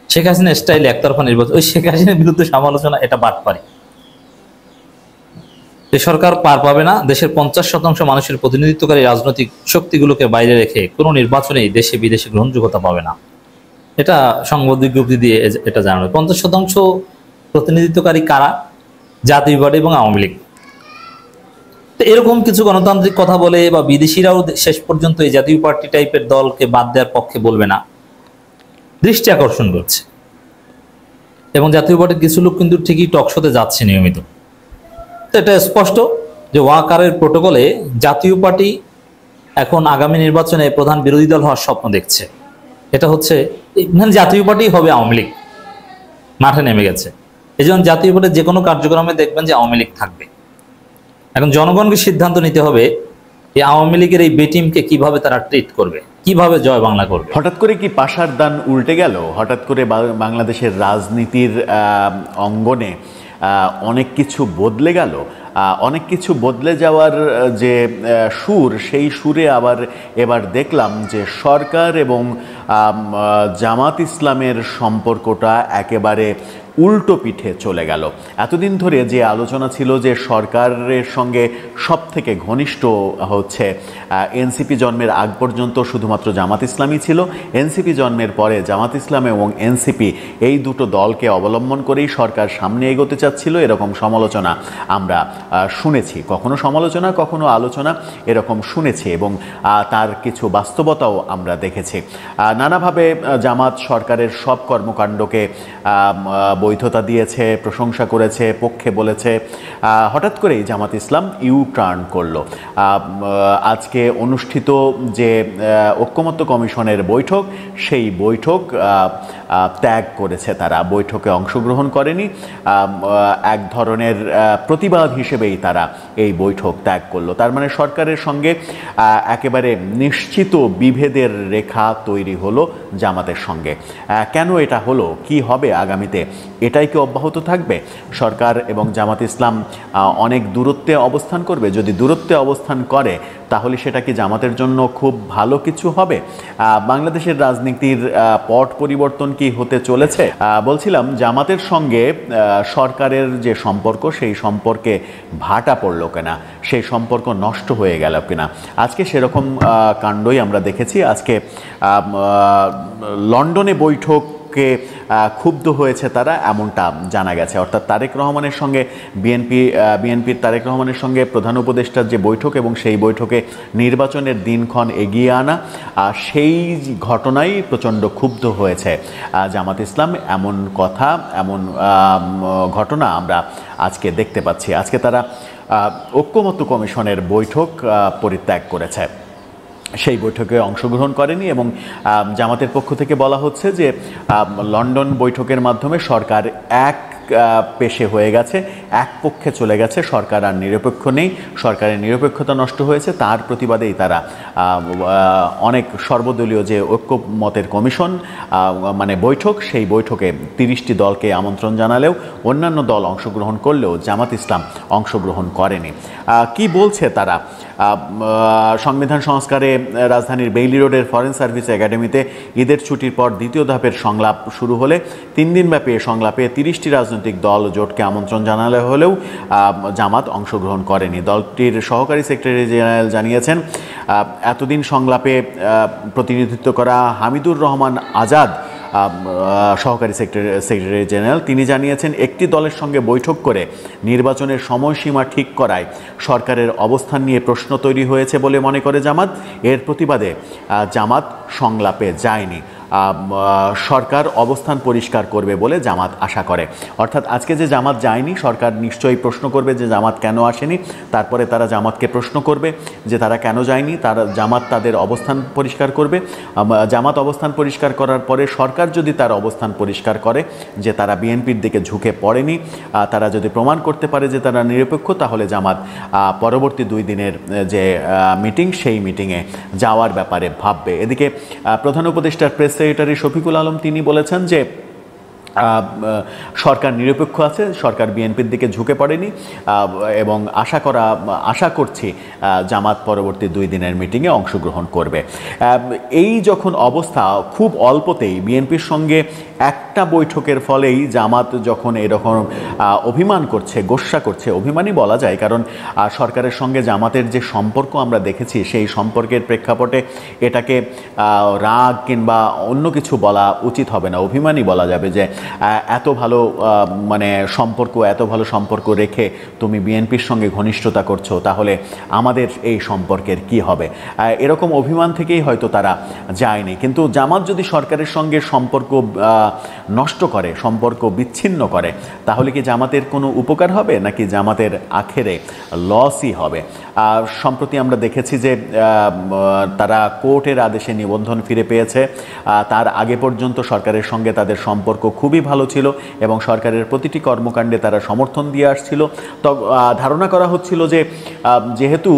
শেখ হাসিনা স্টাইলে একতরফা নির্বাচন, ওই শেখ হাসিনার বিরুদ্ধে সমালোচনা, এটা বাটপারি। এই সরকার পার পাবে না। দেশের 50% মানুষের প্রতিনিধিত্বকারী রাজনৈতিক শক্তিগুলোকে বাইরে রেখে কোনো নির্বাচনেই দেশে বিদেশে গ্রহণযোগ্যতা পাবে না। এটা সংবাদ বিজ্ঞপ্তি দিয়ে এটা জানানো। 50% প্রতিনিধিত্বকারী কারা? জাতীয় পার্টি এবং আওয়ামী লীগ। তো এরকম কিছু গণতান্ত্রিক কথা বলে বা বিদেশিরাও শেষ পর্যন্ত এই জাতীয় পার্টি টাইপের দলকে বাদ দেওয়ার পক্ষে বলবে না, দৃষ্টি আকর্ষণ করছে। এবং জাতীয় পার্টির কিছু লোক কিন্তু ঠিকই টকশোতে যাচ্ছে নিয়মিত। তো এটা স্পষ্ট যে ওয়াকারের প্রোটোকলে জাতীয় পার্টি এখন আগামী নির্বাচনে প্রধান বিরোধী দল হওয়ার স্বপ্ন দেখছে। এটা হচ্ছে এখানে জাতীয় পার্টি হবে, আওয়ামী লীগ মাঠে নেমে গেছে। এই জন্য জাতীয় পার্টির যে কোনো কার্যক্রমে দেখবেন যে আওয়ামী লীগ থাকবে। এখন জনগণকে সিদ্ধান্ত নিতে হবে এই আওয়ামী লীগের এই বেটিমকে কিভাবে তারা ট্রিট করবে, কিভাবে জয় বাংলা করবে। হঠাৎ করে কি পাশার দান উল্টে গেল? হঠাৎ করে বাংলাদেশের রাজনীতির অঙ্গনে অনেক কিছু বদলে গেল। অনেক কিছু বদলে যাওয়ার যে সুর, সেই সুরে আবার এবার দেখলাম যে সরকার এবং জামাত ইসলামের সম্পর্কটা একেবারে উল্টো পিঠে চলে গেল। এতদিন ধরে যে আলোচনা ছিল যে সরকারের সঙ্গে সব থেকে ঘনিষ্ঠ হচ্ছে এনসিপি জন্মের আগ পর্যন্ত শুধুমাত্র জামাত ইসলামই ছিল। এনসিপি জন্মের পরে জামাত ইসলাম এবং এনসিপি এই দুটো দলকে অবলম্বন করেই সরকার সামনে এগোতে চাচ্ছিল, এরকম সমালোচনা আমরা শুনেছি। কখনো সমালোচনা, কখনো আলোচনা এরকম শুনেছি এবং তার কিছু বাস্তবতাও আমরা দেখেছি। নানাভাবে জামাত সরকারের সব কর্মকাণ্ডকে বৈধতা দিয়েছে, প্রশংসা করেছে, পক্ষে বলেছে। হঠাৎ করেই জামাত ইসলাম ইউ টার্ন করলো। আজকে অনুষ্ঠিত যে ঐক্যমত্য কমিশনের বৈঠক, সেই বৈঠক ত্যাগ করেছে তারা, বৈঠকে অংশগ্রহণ করেনি। এক ধরনের প্রতিবাদ হিসেবেই তারা এই বৈঠক ত্যাগ করলো। তার মানে সরকারের সঙ্গে একেবারে নিশ্চিত বিভেদের রেখা তৈরি হলো জামাতের সঙ্গে। কেন এটা হলো, কি হবে আগামীতে, এটাই কি অব্যাহত থাকবে? সরকার এবং জামাত ইসলাম অনেক দূরত্বে অবস্থান করবে। যদি দূরত্বে অবস্থান করে তাহলে সেটা কি জামাতের জন্য খুব ভালো কিছু হবে? বাংলাদেশের রাজনীতির পট পরিবর্তন কি হতে চলেছে? বলছিলাম জামাতের সঙ্গে সরকারের যে সম্পর্ক, সেই সম্পর্কে ভাটা পড়লো কিনা, সেই সম্পর্ক নষ্ট হয়ে গেল কিনা, আজকে সেরকম কাণ্ডই আমরা দেখেছি। আজকে লন্ডনে বৈঠকে ক্ষুব্ধ হয়েছে তারা, এমনটা জানা গেছে। অর্থাৎ তারেক রহমানের সঙ্গে বিএনপির তারেক রহমানের সঙ্গে প্রধান উপদেষ্টার যে বৈঠক এবং সেই বৈঠকে নির্বাচনের দিনক্ষণ এগিয়ে আনা, সেই ঘটনায় প্রচণ্ড ক্ষুব্ধ হয়েছে জামাত ইসলাম। এমন কথা, এমন ঘটনা আমরা আজকে দেখতে পাচ্ছি। আজকে তারা ঐক্যমত্য কমিশনের বৈঠক পরিত্যাগ করেছে, সেই বৈঠকে অংশগ্রহণ করেনি এবং জামাতের পক্ষ থেকে বলা হচ্ছে যে লন্ডন বৈঠকের মাধ্যমে সরকার এক পেশে হয়ে গেছে, এক পক্ষে চলে গেছে, সরকার আর নিরপেক্ষ নেই, সরকারের নিরপেক্ষতা নষ্ট হয়েছে। তার প্রতিবাদেই তারা অনেক সর্বদলীয় যে ঐক্যমতের কমিশন মানে বৈঠক, সেই বৈঠকে 30টি দলকে আমন্ত্রণ জানালেও অন্যান্য দল অংশগ্রহণ করলেও জামাত ইসলাম অংশগ্রহণ করেনি। কি বলছে তারা? সংবিধান সংস্কারে রাজধানীর বেইলি রোডের ফরেন সার্ভিস একাডেমিতে ঈদের ছুটির পর দ্বিতীয় ধাপের সংলাপ শুরু হলে 3 দিনব্যাপী সংলাপে 30টি রাজনৈতিক দল জোটকে আমন্ত্রণ জানালে হলেও জামাত অংশগ্রহণ করেনি। দলটির সহকারী সেক্রেটারি জেনারেল জানিয়েছেন, এতদিন সংলাপে প্রতিনিধিত্ব করা হামিদুর রহমান আজাদ সহকারী সেক্রেটারি জেনারেল, তিনি জানিয়েছেন একটি দলের সঙ্গে বৈঠক করে নির্বাচনের সময়সীমা ঠিক করায় সরকারের অবস্থান নিয়ে প্রশ্ন তৈরি হয়েছে বলে মনে করে জামাত। এর প্রতিবাদে জামাত সংলাপে যায়নি। সরকার অবস্থান পরিষ্কার করবে বলে জামাত আশা করে। অর্থাৎ আজকে যে জামাত যায়নি, সরকার নিশ্চয়ই প্রশ্ন করবে যে জামাত কেন আসেনি, তারপরে তারা জামাতকে প্রশ্ন করবে যে তারা কেন যায়নি, জামাত তাদের অবস্থান পরিষ্কার করবে। জামাত অবস্থান পরিষ্কার করার পরে সরকার যদি তার অবস্থান পরিষ্কার করে যে তারা বিএনপির দিকে ঝুঁকে পড়েনি, তারা যদি প্রমাণ করতে পারে যে তারা নিরপেক্ষ, তাহলে জামাত পরবর্তী 2 দিনের যে মিটিং, সেই মিটিংয়ে যাওয়ার ব্যাপারে ভাববে। এদিকে প্রধান উপদেষ্টার প্রেস সেক্রেটারি শফিকুল আলম তিনি বলেছেন যে সরকার নিরপেক্ষ আছে, সরকার বিএনপির দিকে ঝুঁকে পড়েনি এবং আশা করছি জামাত পরবর্তী 2 দিনের মিটিংয়ে অংশগ্রহণ করবে। এই যখন অবস্থা, খুব অল্পতেই বিএনপির সঙ্গে একটা বৈঠকের ফলেই জামাত যখন এরকম অভিমান করছে, গোস্বা করছে, অভিমানই বলা যায়, কারণ সরকারের সঙ্গে জামাতের যে সম্পর্ক আমরা দেখেছি, সেই সম্পর্কের প্রেক্ষাপটে এটাকে রাগ কিংবা অন্য কিছু বলা উচিত হবে না, অভিমানই বলা যাবে যে এত ভালো এত ভালো সম্পর্ক রেখে তুমি বিএনপির সঙ্গে ঘনিষ্ঠতা করছো, তাহলে আমাদের এই সম্পর্কের কি হবে? এরকম অভিমান থেকেই হয়তো তারা যায়নি। কিন্তু জামাত যদি সরকারের সঙ্গে সম্পর্ক নষ্ট করে, সম্পর্ক বিচ্ছিন্ন করে, তাহলে কি জামাতের কোনো উপকার হবে নাকি জামাতের আখেরে লসই হবে? সম্প্রতি আমরা দেখেছি যে তারা কোর্টের আদেশে নিবন্ধন ফিরে পেয়েছে। তার আগে পর্যন্ত সরকারের সঙ্গে তাদের সম্পর্ক খুবই ভালো ছিল এবং সরকারের প্রতিটি কর্মকাণ্ডে তারা সমর্থন দিয়ে আসছিল। তো ধারণা করা হচ্ছিল যে যেহেতু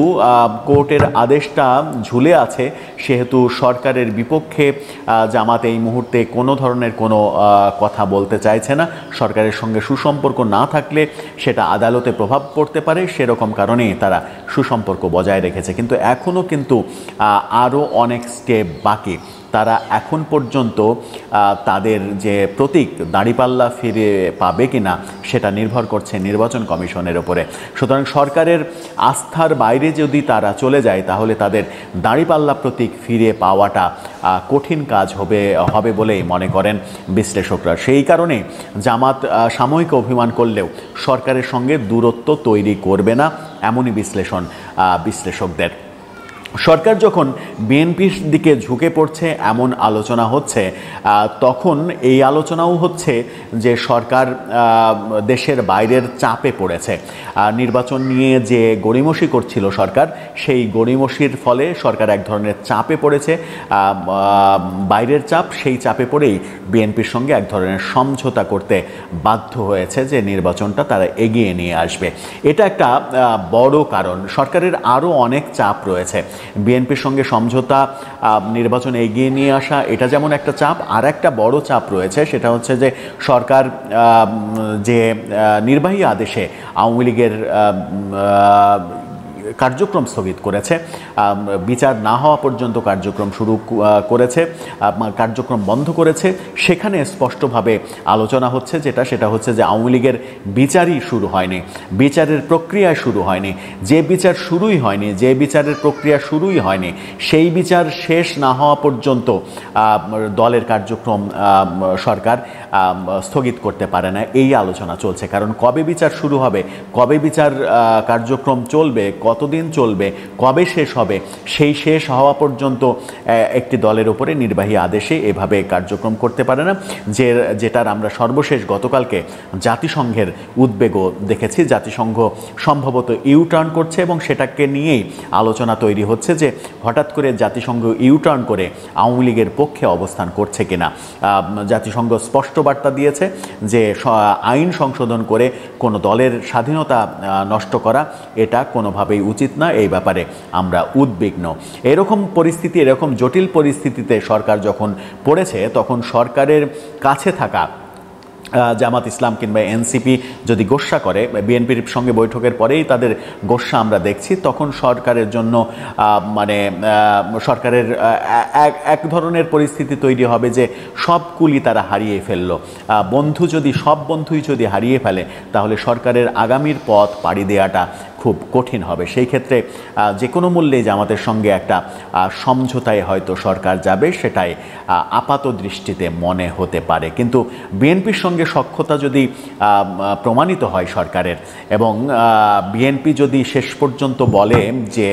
কোর্টের আদেশটা ঝুলে আছে, সেহেতু সরকারের বিপক্ষে জামাত এই মুহূর্তে কোনো ধরনের কোনো কথা বলতে চাইছে না। সরকারের সঙ্গে সুসম্পর্ক না থাকলে সেটা আদালতে প্রভাব পড়তে পারে, সেরকম কারণেই তারা সুসম্পর্ক বজায় রেখেছে। কিন্তু এখনও কিন্তু আরও অনেক স্টেপ বাকি। তারা এখন পর্যন্ত তাদের যে প্রতীক দাঁড়িপাল্লা ফিরে পাবে কিনা সেটা নির্ভর করছে নির্বাচন কমিশনের উপরে। সুতরাং সরকারের আস্থার বাইরে যদি তারা চলে যায় তাহলে তাদের দাঁড়িপাল্লা প্রতীক ফিরে পাওয়াটা কঠিন কাজ হবে বলেই মনে করেন বিশ্লেষকরা। সেই কারণে জামাত সাময়িক অভিমান করলেও সরকারের সঙ্গে দূরত্ব তৈরি করবে না, এমনই বিশ্লেষকদের। সরকার যখন বিএনপির দিকে ঝুঁকে পড়ছে এমন আলোচনা হচ্ছে, তখন এই আলোচনাও হচ্ছে যে সরকার দেশের বাইরের চাপে পড়েছে। নির্বাচন নিয়ে যে গড়িমসি করছিল সরকার, সেই গড়িমসির ফলে সরকার এক ধরনের চাপে পড়েছে, বাইরের চাপ। সেই চাপে পড়েই বিএনপির সঙ্গে এক ধরনের সমঝোতা করতে বাধ্য হয়েছে যে নির্বাচনটা তারা এগিয়ে নিয়ে আসবে। এটা একটা বড় কারণ। সরকারের আরও অনেক চাপ রয়েছে। বিএনপির সঙ্গে সমঝোতা, নির্বাচন এগিয়ে নিয়ে আসা, এটা যেমন একটা চাপ, আর একটা বড় চাপ রয়েছে, সেটা হচ্ছে যে সরকার যে নির্বাহী আদেশে আওয়ামী লীগের কার্যক্রম স্থগিত করেছে, বিচার না হওয়া পর্যন্ত কার্যক্রম শুরু করেছে, কার্যক্রম বন্ধ করেছে, সেখানে স্পষ্টভাবে আলোচনা হচ্ছে সেটা হচ্ছে যে আওয়ামী লীগের বিচারই শুরু হয়নি, বিচারের প্রক্রিয়ায় শুরু হয়নি। যে বিচার শুরুই হয়নি, যে বিচারের প্রক্রিয়া শুরুই হয়নি, সেই বিচার শেষ না হওয়া পর্যন্ত দলের কার্যক্রম সরকার স্থগিত করতে পারে না, এই আলোচনা চলছে। কারণ কবে বিচার শুরু হবে, কবে বিচার কার্যক্রম চলবে, কতদিন চলবে, কবে শেষ হবে, সেই শেষ হওয়া পর্যন্ত একটি দলের উপরে নির্বাহী আদেশে এভাবে কার্যক্রম করতে পারে না। যেটার আমরা সর্বশেষ গতকালকে জাতিসংঘের উদ্বেগও দেখেছি। জাতিসংঘ সম্ভবত ইউটার্ন করছে এবং সেটাকে নিয়েই আলোচনা তৈরি হচ্ছে যে হঠাৎ করে জাতিসংঘ ইউটার্ন করে আওয়ামী লীগের পক্ষে অবস্থান করছে কিনা। জাতিসংঘ স্পষ্ট বার্তা দিয়েছে যে আইন সংশোধন করে কোনো দলের স্বাধীনতা নষ্ট করা এটা কোনোভাবেই উচিত না, এই ব্যাপারে আমরা উদ্বিগ্ন। এরকম পরিস্থিতি, এরকম জটিল পরিস্থিতিতে সরকার যখন পড়েছে, তখন সরকারের কাছে থাকা জামাত ইসলাম কিংবা এনসিপি যদি গোস্বা করে, বিএনপির সঙ্গে বৈঠকের পরেই তাদের গোস্বা আমরা দেখছি, তখন সরকারের জন্য সরকারের এক ধরনের পরিস্থিতি তৈরি হবে যে সব কুলি তারা হারিয়ে ফেললো। সব বন্ধুই যদি হারিয়ে ফেলে, তাহলে সরকারের আগামীর পথ পাড়ি দেওয়াটা খুব কঠিন হবে। সেই ক্ষেত্রে যে কোনো মূল্যে জামাতের সঙ্গে একটা সমঝোতায় হয়তো সরকার যাবে, সেটাই আপাত দৃষ্টিতে মনে হতে পারে। কিন্তু বিএনপির সঙ্গে সখ্যতা যদি প্রমাণিত হয় সরকারের, এবং বিএনপি যদি শেষ পর্যন্ত বলে যে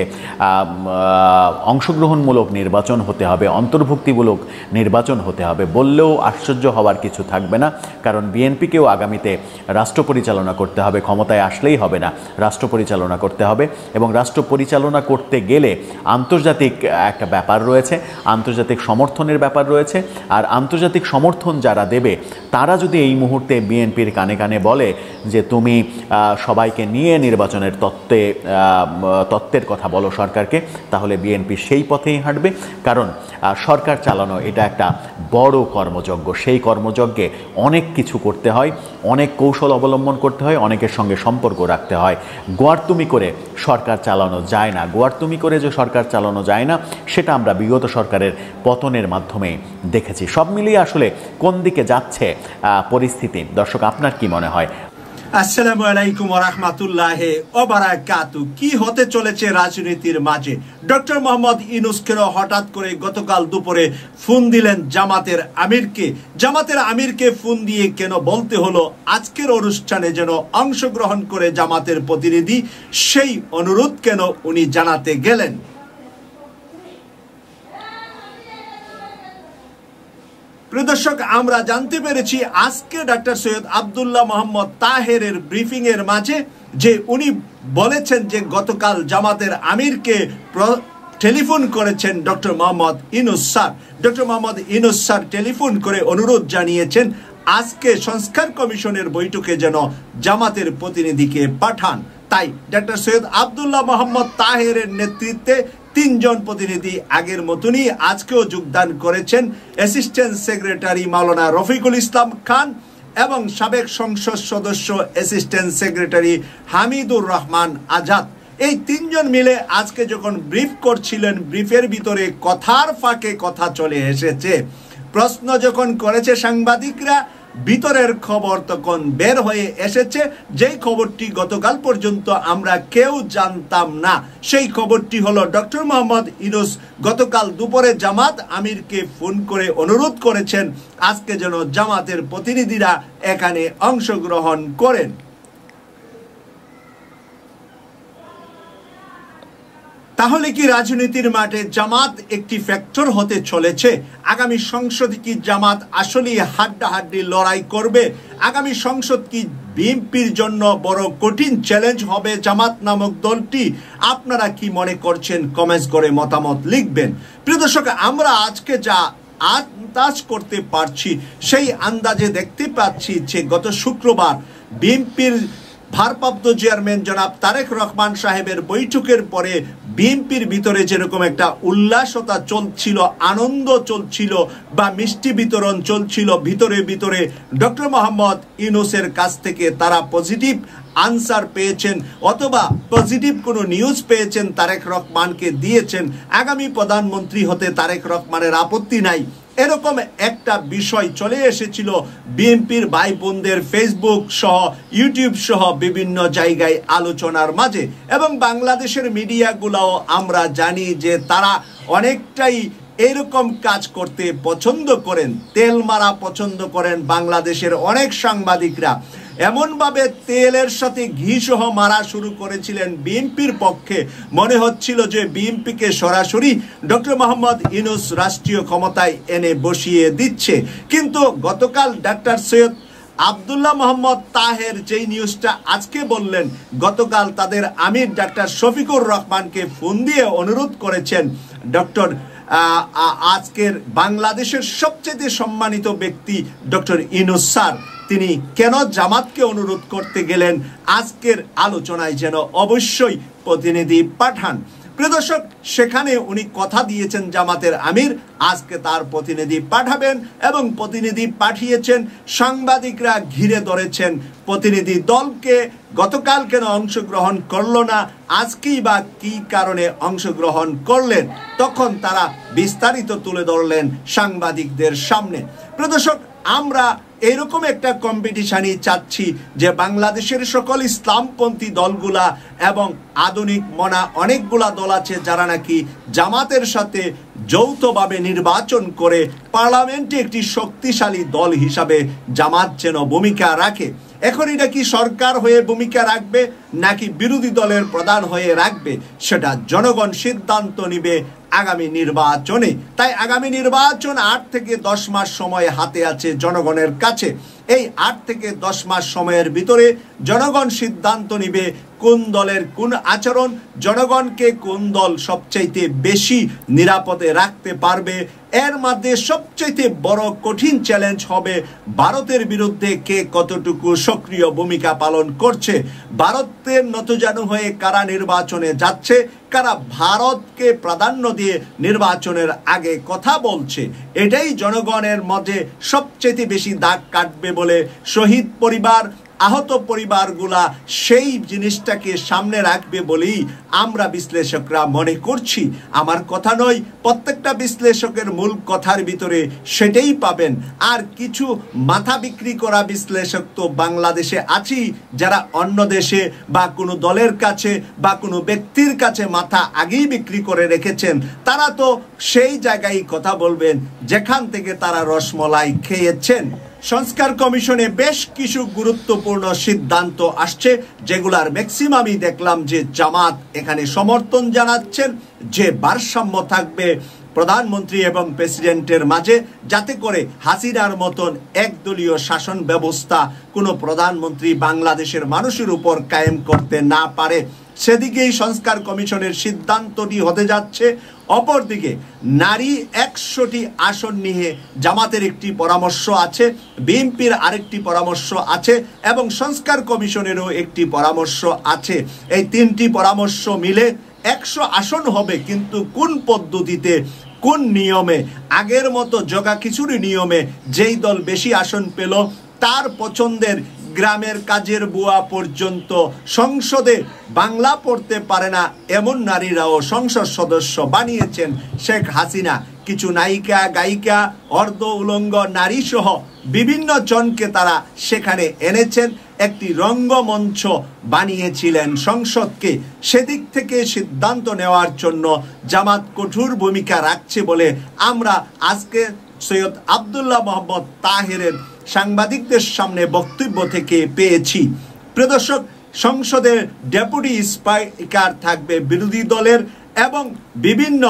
অংশগ্রহণমূলক নির্বাচন হতে হবে, অন্তর্ভুক্তিমূলক নির্বাচন হতে হবে, বললেও আশ্চর্য হওয়ার কিছু থাকবে না। কারণ বিএনপিকেও আগামীতে রাষ্ট্র পরিচালনা করতে হবে, ক্ষমতায় আসলেই হবে না, রাষ্ট্র পরিচালনা করতে হবে। এবং রাষ্ট্র পরিচালনা করতে গেলে আন্তর্জাতিক একটা ব্যাপার রয়েছে, আন্তর্জাতিক সমর্থনের ব্যাপার রয়েছে। আর আন্তর্জাতিক সমর্থন যারা দেবে, তারা যদি এই মুহূর্তে বিএনপির কানে কানে বলে যে তুমি সবাইকে নিয়ে নির্বাচনের তত্ত্বের কথা বলো সরকারকে, তাহলে বিএনপি সেই পথেই হাঁটবে। কারণ সরকার চালানো এটা একটা বড় কর্মযজ্ঞ। সেই কর্মযজ্ঞে অনেক কিছু করতে হয়, অনেক কৌশল অবলম্বন করতে হয়, অনেকের সঙ্গে সম্পর্ক রাখতে হয়। গোয়ার্তুমি করে সরকার চালানো যায় না। গোয়ার্তুমি করে যে সরকার চালানো যায় না, সেটা আমরা বিগত সরকারের পতনের মাধ্যমে দেখেছি। সব মিলিয়ে আসলে কোন দিকে যাচ্ছে পরিস্থিতি, দর্শক আপনার কি মনে হয়? আসসালামু আলাইকুম ওয়া রাহমাতুল্লাহি ওয়া বারাকাতু। কি হতে চলেছে রাজনীতির মাঝে? ডক্টর মোহাম্মদ ইউনূসকে হঠাৎ করে গতকাল দুপুরে ফোন দিলেন জামাতের আমিরকে। জামাতের আমিরকে ফোন দিয়ে কেন বলতে হলো আজকের অনুষ্ঠানে যেন অংশগ্রহণ করে জামাতের প্রতিনিধি, সেই অনুরোধ কেন উনি জানাতে গেলেন? প্রিয় দর্শক, আমরা জানতে পেরেছি আজকে ডক্টর সৈয়দ আব্দুল্লাহ মোহাম্মদ তাহেরের ব্রিফিং এর মাঝে যে উনি বলেছেন যে গতকাল জামাতের আমিরকে টেলিফোন করেছেন doctor Mohammad Yunus sir. Doctor Mohammad Yunus sir telephone করে অনুরোধ জানিয়েছেন আজকে সংস্কার কমিশনের বৈঠকে যেন জামাতের প্রতিনিধিকে পাঠান। তাই ডক্টর সৈয়দ আব্দুল্লাহ মোহাম্মদ তাহেরের নেতৃত্বে 3 জন প্রতিনিধি আগের মতনই আজকেও যোগদান করেছেন। অ্যাসিস্ট্যান্ট সেক্রেটারি মাওলানা রফিকুল ইসলাম খান এবং সাবেক সংসদ সদস্য অ্যাসিস্ট্যান্ট সেক্রেটারি হামিদুর রহমান আজাদ। এই 3 জন মিলে আজকে যখন ব্রিফ করছিলেন, ব্রিফের ভিতরে কথার ফাঁকে কথা চলে এসেছে। প্রশ্ন যখন করেছে সাংবাদিকরা, ভিতরের খবর তখন বের হয়ে এসেছে, যেই খবরটি গতকাল পর্যন্ত আমরা কেউ জানতাম না। সেই খবরটি হলো ডক্টর মোহাম্মদ ইউনূস গতকাল দুপুরে জামাত আমিরকে ফোন করে অনুরোধ করেছেন আজকে যেন জামাতের প্রতিনিধিরা এখানে অংশগ্রহণ করেন। তাহলে কি রাজনীতির মাঠে জামাত একটি ফ্যাক্টর হতে চলেছে? আগামী সংসদে কি জামাত আসলে হাড্ডাহাড্ডি লড়াই করবে? আগামী সংসদ কি বিএনপির জন্য বড় কঠিন চ্যালেঞ্জ হবে জামাত নামক দলটি? আপনারা কি মনে করছেন? কমেন্টস করে মতামত লিখবেন। প্রিয় দর্শক, আমরা আজকে যা আন্দাজ করতে পারছি সেই আন্দাজে দেখতে পাচ্ছি যে গত শুক্রবার বিএনপির ভারপ্রাপ্ত চেয়ারম্যান জনাব তারেক রহমান সাহেবের বৈঠকের পরে বিএনপির ভিতরে যেরকম একটা উল্লাসতা চলছিল, আনন্দ চলছিল বা মিষ্টি বিতরণ চলছিল, ভিতরে ভিতরে ডক্টর মোহাম্মদ ইউনূসের কাছ থেকে তারা পজিটিভ আনসার পেয়েছেন অথবা পজিটিভ কোনো নিউজ পেয়েছেন, তারেক রহমানকে দিয়েছেন। আগামী প্রধানমন্ত্রী হতে তারেক রহমানের আপত্তি নাই, এরকম একটা বিষয় চলে এসেছিল বিএনপির ভাই বোনদের ফেসবুক সহ ইউটিউব সহ বিভিন্ন জায়গায় আলোচনার মাঝে। এবং বাংলাদেশের মিডিয়াগুলোও আমরা জানি যে তারা অনেকটাই এরকম কাজ করতে পছন্দ করেন, তেল মারা পছন্দ করেন বাংলাদেশের অনেক সাংবাদিকরা। এমনভাবে তেলের সাথে ঘি সহ মারা শুরু করেছিলেন বিএনপির পক্ষে, মনে হচ্ছিল যে বিএনপিকে সরাসরি ডক্টর মোহাম্মদ ইউনূস রাষ্ট্রীয় ক্ষমতায় এনে বসিয়ে দিচ্ছে। কিন্তু গতকাল ডক্টর সৈয়দ আব্দুল্লাহ মোহাম্মদ তাহের যেই নিউজটা আজকে বললেন, গতকাল তাদের আমির ডক্টর শফিকুর রহমানকে ফোন দিয়ে অনুরোধ করেছেন ডক্টর আজকের বাংলাদেশের সবচেয়ে সম্মানিত ব্যক্তি ডক্টর ইউনূস স্যার তিনি কেন জামাতকে অনুরোধ করতে গেলেন আজকের আলোচনায় যেন অবশ্যই প্রতিনিধি পাঠান। প্রিয় দর্শক, সেখানে উনি কথা দিয়েছেন জামাতের আমির আজকে তার প্রতিনিধি পাঠাবেন এবং প্রতিনিধি পাঠিয়েছেন। সাংবাদিকরা ঘিরে ধরেছেন প্রতিনিধি দলকে, গতকাল কেন অংশগ্রহণ করলো না, আজকেই বা কি কারণে অংশগ্রহণ করলেন, তখন তারা বিস্তারিত তুলে ধরলেন সাংবাদিকদের সামনে। প্রিয় দর্শক, আমরা এরকম একটা কম্পিটিশনই চাচ্ছি যে বাংলাদেশের সকল ইসলামপন্থী দলগুলা এবং আধুনিক মনা অনেকগুলা দল আছে যারা নাকি জামাতের সাথে যৌথভাবে নির্বাচন করে পার্লামেন্টে একটি শক্তিশালী দল হিসাবে জামাত যেন ভূমিকা রাখে। এখন এটা কি সরকার হয়ে ভূমিকা রাখবে নাকি বিরোধী দলের প্রধান হয়ে রাখবে, সেটা জনগণ সিদ্ধান্ত নিবে আগামী নির্বাচনে। তাই আগামী নির্বাচন 8 থেকে 10 মাস সময় হাতে আছে জনগণের কাছে। এই 8 থেকে 10 মাস সময়ের ভিতরে জনগণ সিদ্ধান্ত নিবে কোন দলের কোন আচরণ, জনগণকে কোন দল সবচাইতে বেশি নিরাপদে রাখতে পারবে। এর মধ্যে সবচাইতে বড় কঠিন চ্যালেঞ্জ হবে ভারতের বিরুদ্ধে কে কতটুকু সক্রিয় ভূমিকা পালন করছে, ভারতের নতজানু হয়ে কারা নির্বাচনে যাচ্ছে, কারা ভারতকে প্রাধান্য দিয়ে নির্বাচনের আগে কথা বলছে। এটাই জনগণের মধ্যে সবচেয়ে বেশি দাগ কাটবে বলে শহীদ পরিবার, আহত পরিবারগুলা সেই জিনিসটাকে সামনে রাখবে বলেই আমরা বিশ্লেষকরা মনে করছি। আমার কথা নয়, প্রত্যেকটা বিশ্লেষকের মূল কথার ভিতরে সেটাই পাবেন। আর কিছু মাথা বিক্রি করা বিশ্লেষক তো বাংলাদেশে আছি, যারা অন্য দেশে বা কোনো দলের কাছে বা কোনো ব্যক্তির কাছে মাথা আগেই বিক্রি করে রেখেছেন। তারা তো সেই জায়গায় কথা বলবেন যেখান থেকে তারা রসমলাই খেয়েছেন। সংস্কার কমিশনে বেশ কিছু গুরুত্বপূর্ণ সিদ্ধান্ত আসছে, যেগুলার ম্যাক্সিমামই দেখলাম যে জামাত এখানে সমর্থন জানাচ্ছেন, যে ভারসাম্য থাকবে প্রধানমন্ত্রী এবং প্রেসিডেন্টের মাঝে, যাতে করে হাসিনার মতন একদলীয় শাসন ব্যবস্থা কোনো প্রধানমন্ত্রী বাংলাদেশের মানুষের উপর কায়েম করতে না পারে। সেদিকেই সংস্কার কমিশনের সিদ্ধান্তটি হতে যাচ্ছে। অপরদিকে নারী 100টি আসন নিয়ে জামাতের একটি পরামর্শ আছে, বিএনপির আরেকটি পরামর্শ আছে এবং সংস্কার কমিশনেরও একটি পরামর্শ আছে। এই তিনটি পরামর্শ মিলে 100 আসন হবে, কিন্তু কোন পদ্ধতিতে, কোন নিয়মে, আগের মতো জগা খিচুড়ি নিয়মে যেই দল বেশি আসন পেল তার পছন্দের গ্রামের কাজের বুয়া পর্যন্ত সংসদে বাংলা পড়তে পারে না এমন নারীরাও সংসদ সদস্য বানিয়েছেন শেখ হাসিনা। কিছু নায়িকা, গায়িকা, অর্ধ উলঙ্গ নারী সহ বিভিন্ন জনকে তারা সেখানে এনেছেন, একটি রঙ্গমঞ্চ বানিয়েছিলেন সংসদকে। সেদিক থেকে সিদ্ধান্ত নেওয়ার জন্য জামাত কঠোর ভূমিকা রাখছে বলে আমরা আজকে সৈয়দ আব্দুল্লাহ মোহাম্মদ তাহেরের সাংবাদিকদের সামনে বক্তব্য থেকে পেয়েছি। প্রিয় দর্শক, সংসদের ডেপুটি স্পিকার থাকবে বিরোধী দলের এবং বিভিন্ন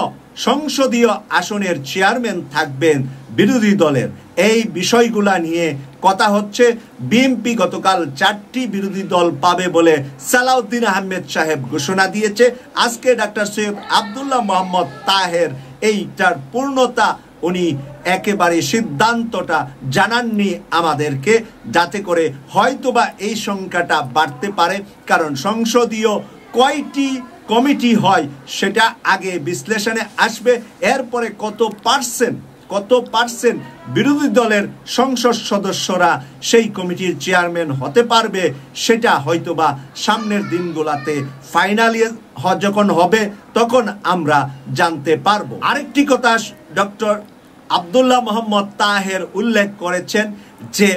সংসদীয় আসনের চেয়ারম্যান থাকবেন বিরোধী দলের। এই বিষয়গুলা নিয়ে কথা হচ্ছে। বিএনপি গতকাল 4টি বিরোধী দল পাবে বলে সালাউদ্দিন আহমেদ সাহেব ঘোষণা দিয়েছে। আজকে ডাক্তার সৈয়দ আব্দুল্লাহ মোহাম্মদ তাহের এইটার পূর্ণতা উনি একেবারে সিদ্ধান্তটা জানাননি আমাদেরকে, যাতে করে হয়তোবা এই সংখ্যাটা বাড়তে পারে। কারণ সংসদীয় কয়টি কমিটি হয় সেটা আগে বিশ্লেষণে আসবে, এরপরে কত পার্সেন্ট বিরোধী দলের সংসদ সদস্যরা সেই কমিটির চেয়ারম্যান হতে পারবে সেটা হয়তোবা সামনের দিনগুলোতে ফাইনালি যখন হবে তখন আমরা জানতে পারবো। আরেকটি কথা ডক্টর আব্দুল্লাহ মোহাম্মদ তাহের উল্লেখ করেছেন যে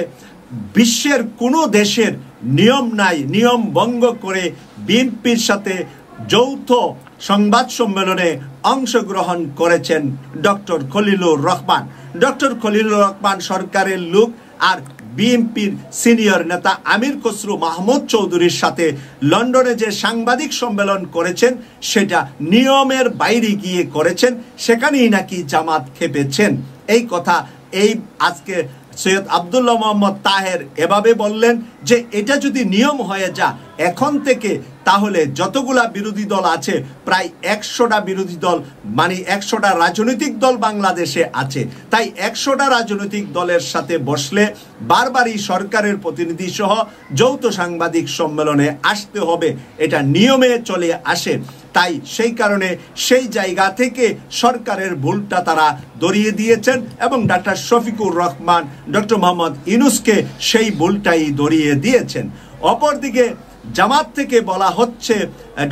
বিশ্বের কোনো দেশের নিয়ম নাই, নিয়ম ভঙ্গ করে বিএনপির সাথে যৌথ সংবাদ সম্মেলনে অংশগ্রহণ করেছেন ডক্টর খলিলুর রহমান। ডক্টর খলিলুর রহমান সরকারের লোক আর বিএনপির সিনিয়র নেতা আমির খসরু মাহমুদ চৌধুরীর সাথে লন্ডনে যে সাংবাদিক সম্মেলন করেছেন সেটা নিয়মের বাইরে গিয়ে করেছেন, সেখানেই নাকি জামাত খেপেছেন। এই কথা এই আজকে সৈয়দ আব্দুল্লাহ মোহাম্মদ তাহের এভাবে বললেন যে এটা যদি নিয়ম হয়ে যা এখন থেকে, তাহলে যতগুলা বিরোধী দল আছে প্রায় 100টা বিরোধী দল, মানে 100টা রাজনৈতিক দল বাংলাদেশে আছে। তাই 100টা রাজনৈতিক দলের সাথে বসলে বারবারই সরকারের প্রতিনিধি সহ যৌথ সাংবাদিক সম্মেলনে আসতে হবে, এটা নিয়মে চলে আসে। তাই সেই কারণে সেই জায়গা থেকে সরকারের ভুলটা তারা ধরিয়ে দিয়েছেন এবং ডাক্তার শফিকুর রহমান, ডক্টর মোহাম্মদ ইউনূসকে সেই ভুলটাই ধরিয়ে দিয়েছেন। অপরদিকে জামাত থেকে বলা হচ্ছে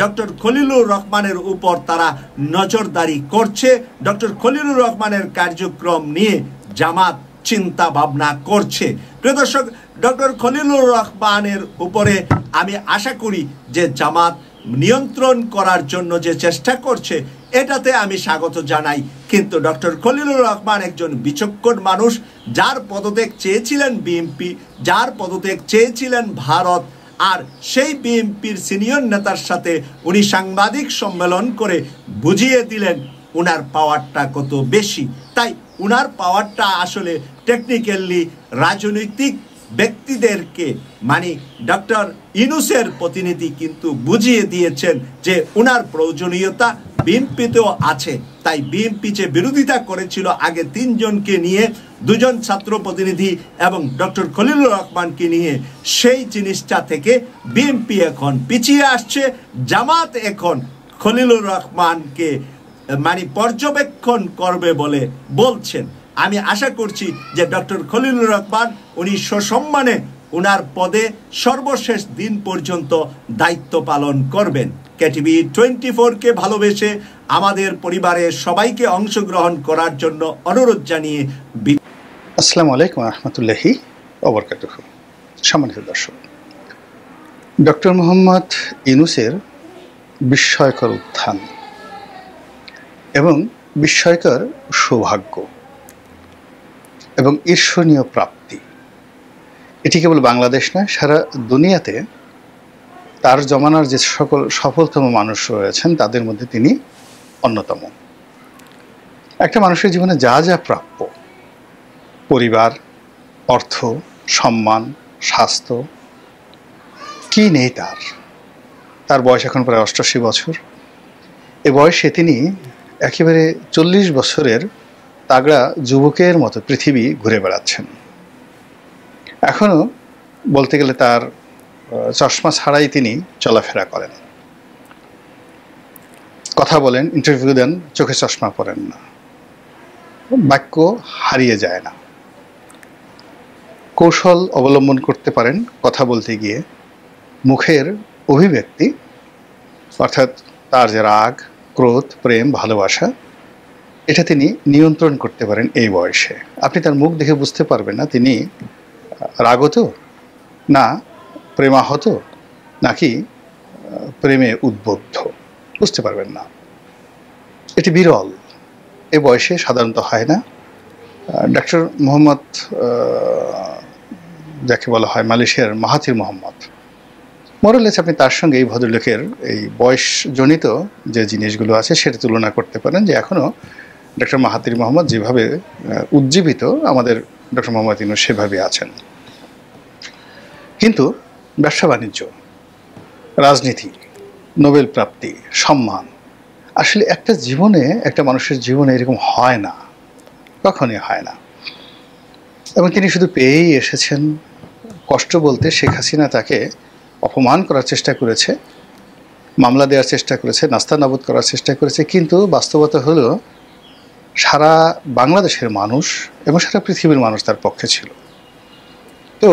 ডক্টর খলিলুর রহমানের উপর তারা নজরদারি করছে। ডক্টর খলিলুর রহমানের কার্যক্রম নিয়ে জামাত চিন্তা ভাবনা করছে। প্রিয় দর্শক, ডক্টর খলিলুর রহমানের উপরে আমি আশা করি যে জামাত নিয়ন্ত্রণ করার জন্য যে চেষ্টা করছে এটাতে আমি স্বাগত জানাই। কিন্তু ডক্টর খলিলুর রহমান একজন বিচক্ষণ মানুষ, যার পদত্যাগ চেয়েছিলেন বিএনপি, যার পদত্যাগ চেয়েছিলেন ভারত। আর সেই বিএনপির সিনিয়র নেতার সাথে উনি সাংবাদিক সম্মেলন করে বুঝিয়ে দিলেন উনার পাওয়ারটা কত বেশি। তাই উনার পাওয়ারটা আসলে টেকনিক্যালি রাজনৈতিক ব্যক্তিদেরকে, মানে ডক্টর ইউনূসের প্রতিনিধি কিন্তু বুঝিয়ে দিয়েছেন যে উনার প্রয়োজনীয়তা বিএনপিতেও আছে। তাই বিএনপি যে বিরোধিতা করেছিল আগে 3 জনকে নিয়ে, 2 জন ছাত্র প্রতিনিধি এবং ডক্টর খলিলুর রহমানকে নিয়ে, সেই জিনিসটা থেকে বিএনপি এখন পিছিয়ে আসছে। জামাত এখন খলিলুর রহমানকে মানে পর্যবেক্ষণ করবে বলে বলছেন। আমি আশা করছি যে ডক্টর খলিলুর রহমান উনি সসম্মানে উনার পদে সর্বশেষ দিন পর্যন্ত দায়িত্ব পালন করবেন। কেটিভি 24-কে ভালোবেসে আমাদের পরিবারের সবাইকে অংশগ্রহণ করার জন্য অনুরোধ জানিয়ে আসসালামু আলাইকুম রহমতুল্লাহি ওয়া বারাকাতুহু। সম্মানিত দর্শক, ডক্টর মোহাম্মদ ইউনূসের বিস্ময়কর উত্থান এবং বিস্ময়কর সৌভাগ্য এবং ঈর্ষণীয় প্রাপ্তি, এটি কেবল বাংলাদেশ নয়, সারা দুনিয়াতে তার জমানার যে সকল সফলতম মানুষ রয়েছেন তাদের মধ্যে তিনি অন্যতম। একটা মানুষের জীবনে যা যা প্রাপ্য, পরিবার, অর্থ, সম্মান, স্বাস্থ্য, কি নেই তার বয়স এখন প্রায় 88 বছর। এ বয়সে তিনি একেবারে 40 বছরের তাগড়া যুবকের মতো পৃথিবী ঘুরে বেড়াচ্ছেন। এখনো বলতে গেলে তার চশমা ছাড়াই তিনি চলাফেরা করেন, কথা বলেন, ইন্টারভিউ দেন, চোখে চশমা পরেন না, বাক্য হারিয়ে যায় না। কৌশল অবলম্বন করতে পারেন কথা বলতে গিয়ে, মুখের অভিব্যক্তি অর্থাৎ তার যে রাগ, ক্রোধ, প্রেম, ভালোবাসা, এটা তিনি নিয়ন্ত্রণ করতে পারেন এই বয়সে। আপনি তার মুখ দেখে বুঝতে পারবেন না তিনি রাগত না প্রেমাহত নাকি প্রেমে উদ্বুদ্ধ, বুঝতে পারবেন না। এটি বিরল, এ বয়সে সাধারণত হয় না। ডক্টর মোহাম্মদ, যাকে বলা হয় মালয়েশিয়ার মাহাথির মোহাম্মদ, মোরালেস আপনি তার সঙ্গে এই ভদ্রলোকের এই বয়সজনিত যে জিনিসগুলো আছে সেটা তুলনা করতে পারেন, যে এখনও ডক্টর মাহাথির মোহাম্মদ যেভাবে উজ্জীবিত, আমাদের ডক্টর মোহাম্মদ ইউনূস সেভাবে আছেন। কিন্তু ব্যবসা বাণিজ্য, রাজনীতি, নোবেল প্রাপ্তি, সম্মান, আসলে একটা জীবনে, একটা মানুষের জীবনে এরকম হয় না, কখনই হয় না। এবং তিনি শুধু পেয়েই এসেছেন। কষ্ট বলতে শেখ হাসিনা তাকে অপমান করার চেষ্টা করেছে, মামলা দেওয়ার চেষ্টা করেছে, নাস্তানাবুদ করার চেষ্টা করেছে, কিন্তু বাস্তবতা হলো সারা বাংলাদেশের মানুষ এবং সারা পৃথিবীর মানুষ তার পক্ষে ছিল। তো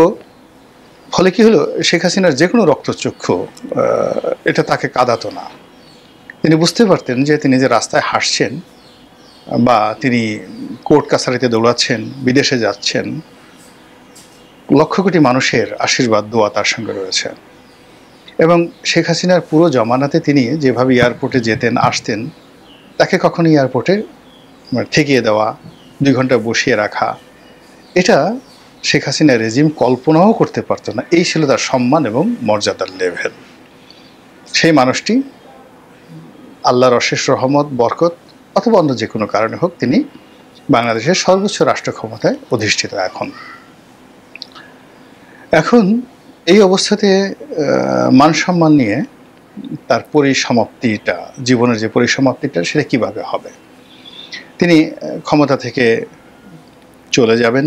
ফলে কি হলো, শেখ হাসিনার যে কোনো রক্তচক্ষু এটা তাকে কাঁদাতো না। তিনি বুঝতে পারতেন যে তিনি যে রাস্তায় হাসছেন বা তিনি কোর্ট কাছারিতে দৌড়াচ্ছেন, বিদেশে যাচ্ছেন, লক্ষ কোটি মানুষের আশীর্বাদ, দোয়া তার সঙ্গে রয়েছে। এবং শেখ হাসিনার পুরো জমানাতে তিনি যেভাবে এয়ারপোর্টে যেতেন আসতেন, তাকে কখনো এয়ারপোর্টে ঠেকিয়ে দেওয়া, 2 ঘন্টা বসিয়ে রাখা, এটা শেখ হাসিনা রেজিম কল্পনাও করতে পারত না। এই ছিল তার সম্মান এবং মর্যাদার লেভেল। সেই মানুষটি আল্লাহর অশেষ রহমত, বরকত অথবা অন্য যে কোনো কারণে হোক, তিনি বাংলাদেশের সর্বোচ্চ রাষ্ট্র ক্ষমতায় অধিষ্ঠিত। এখন এই অবস্থাতে মান সম্মান নিয়ে তার পরিসমাপ্তিটা, জীবনের যে পরিসমাপ্তিটা, সেটা কিভাবে হবে? তিনি ক্ষমতা থেকে চলে যাবেন,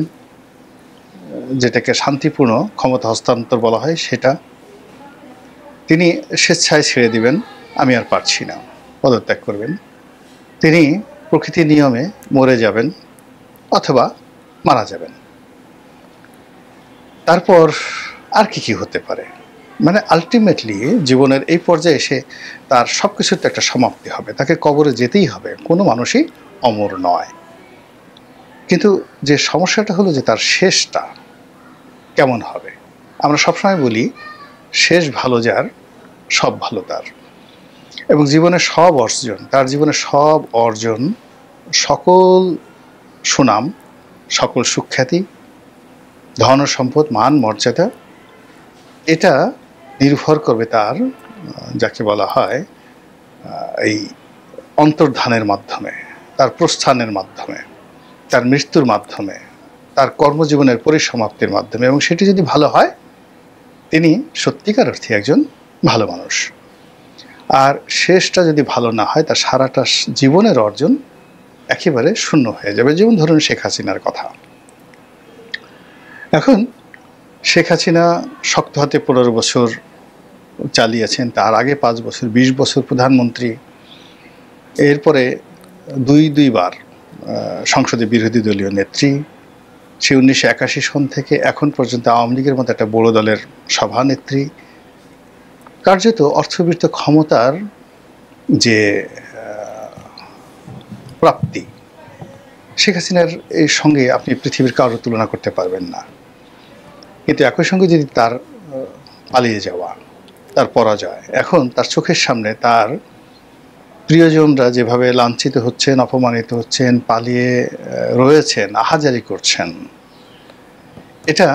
যেটাকে শান্তিপূর্ণ ক্ষমতা হস্তান্তর বলা হয়, সেটা তিনি স্বেচ্ছায় ছেড়ে দিবেন, আমি আর পারছি না, পদত্যাগ করবেন। তিনি প্রকৃতির নিয়মে মরে যাবেন অথবা মারা যাবেন। তারপর আর কি হতে পারে? মানে আলটিমেটলি জীবনের এই পর্যায়ে এসে তার সব কিছুর তো একটা সমাপ্তি হবে, তাকে কবরে যেতেই হবে, কোনো মানুষই অমর নয়। কিন্তু যে সমস্যাটা হলো যে তার শেষটা কেমন হবে? আমরা সবসময় বলি শেষ ভালো যার, সব ভালো তার। এবং জীবনের সব অর্জন, তার জীবনের সব অর্জন, সকল সুনাম, সকল সুখ্যাতি, ধন সম্পদ, মান মর্যাদা, এটা নির্ভর করবে তার, যাকে বলা হয় এই অন্তর্ধানের মাধ্যমে, তার প্রস্থানের মাধ্যমে, তার মৃত্যুর মাধ্যমে, তার কর্মজীবনের পরিসমাপ্তির মাধ্যমে। এবং সেটি যদি ভালো হয়, তিনি সত্যিকার অর্থে একজন ভালো মানুষ। আর শেষটা যদি ভালো না হয়, তার সারাটা জীবনের অর্জন একেবারে শূন্য হয়ে যাবে। যেমন ধরুন শেখ হাসিনার কথা। এখন শেখ হাসিনা শক্ত হাতে 15 বছর চালিয়েছেন, তার আগে 5 বছর, 20 বছর প্রধানমন্ত্রী, এরপরে দুইবার সংসদে বিরোধী দলীয় নেত্রী। সে 1981 সন থেকে এখন পর্যন্ত আওয়ামী লীগের মতো একটা বড় দলের সভানেত্রী। কার্যত অর্থবিত্ত ক্ষমতার যে প্রাপ্তি, শেখ হাসিনার এর সঙ্গে আপনি পৃথিবীর কারো তুলনা করতে পারবেন না। কিন্তু একই সঙ্গে যদি তার পালিয়ে যাওয়া, তার পরাজয়, এখন তার চোখের সামনে তার প্রিয়জনরা যেভাবে লাঞ্ছিত হচ্ছেন, অপমানিত হচ্ছেন, পালিয়ে রয়েছেন, আহাজারি করছেন, এটা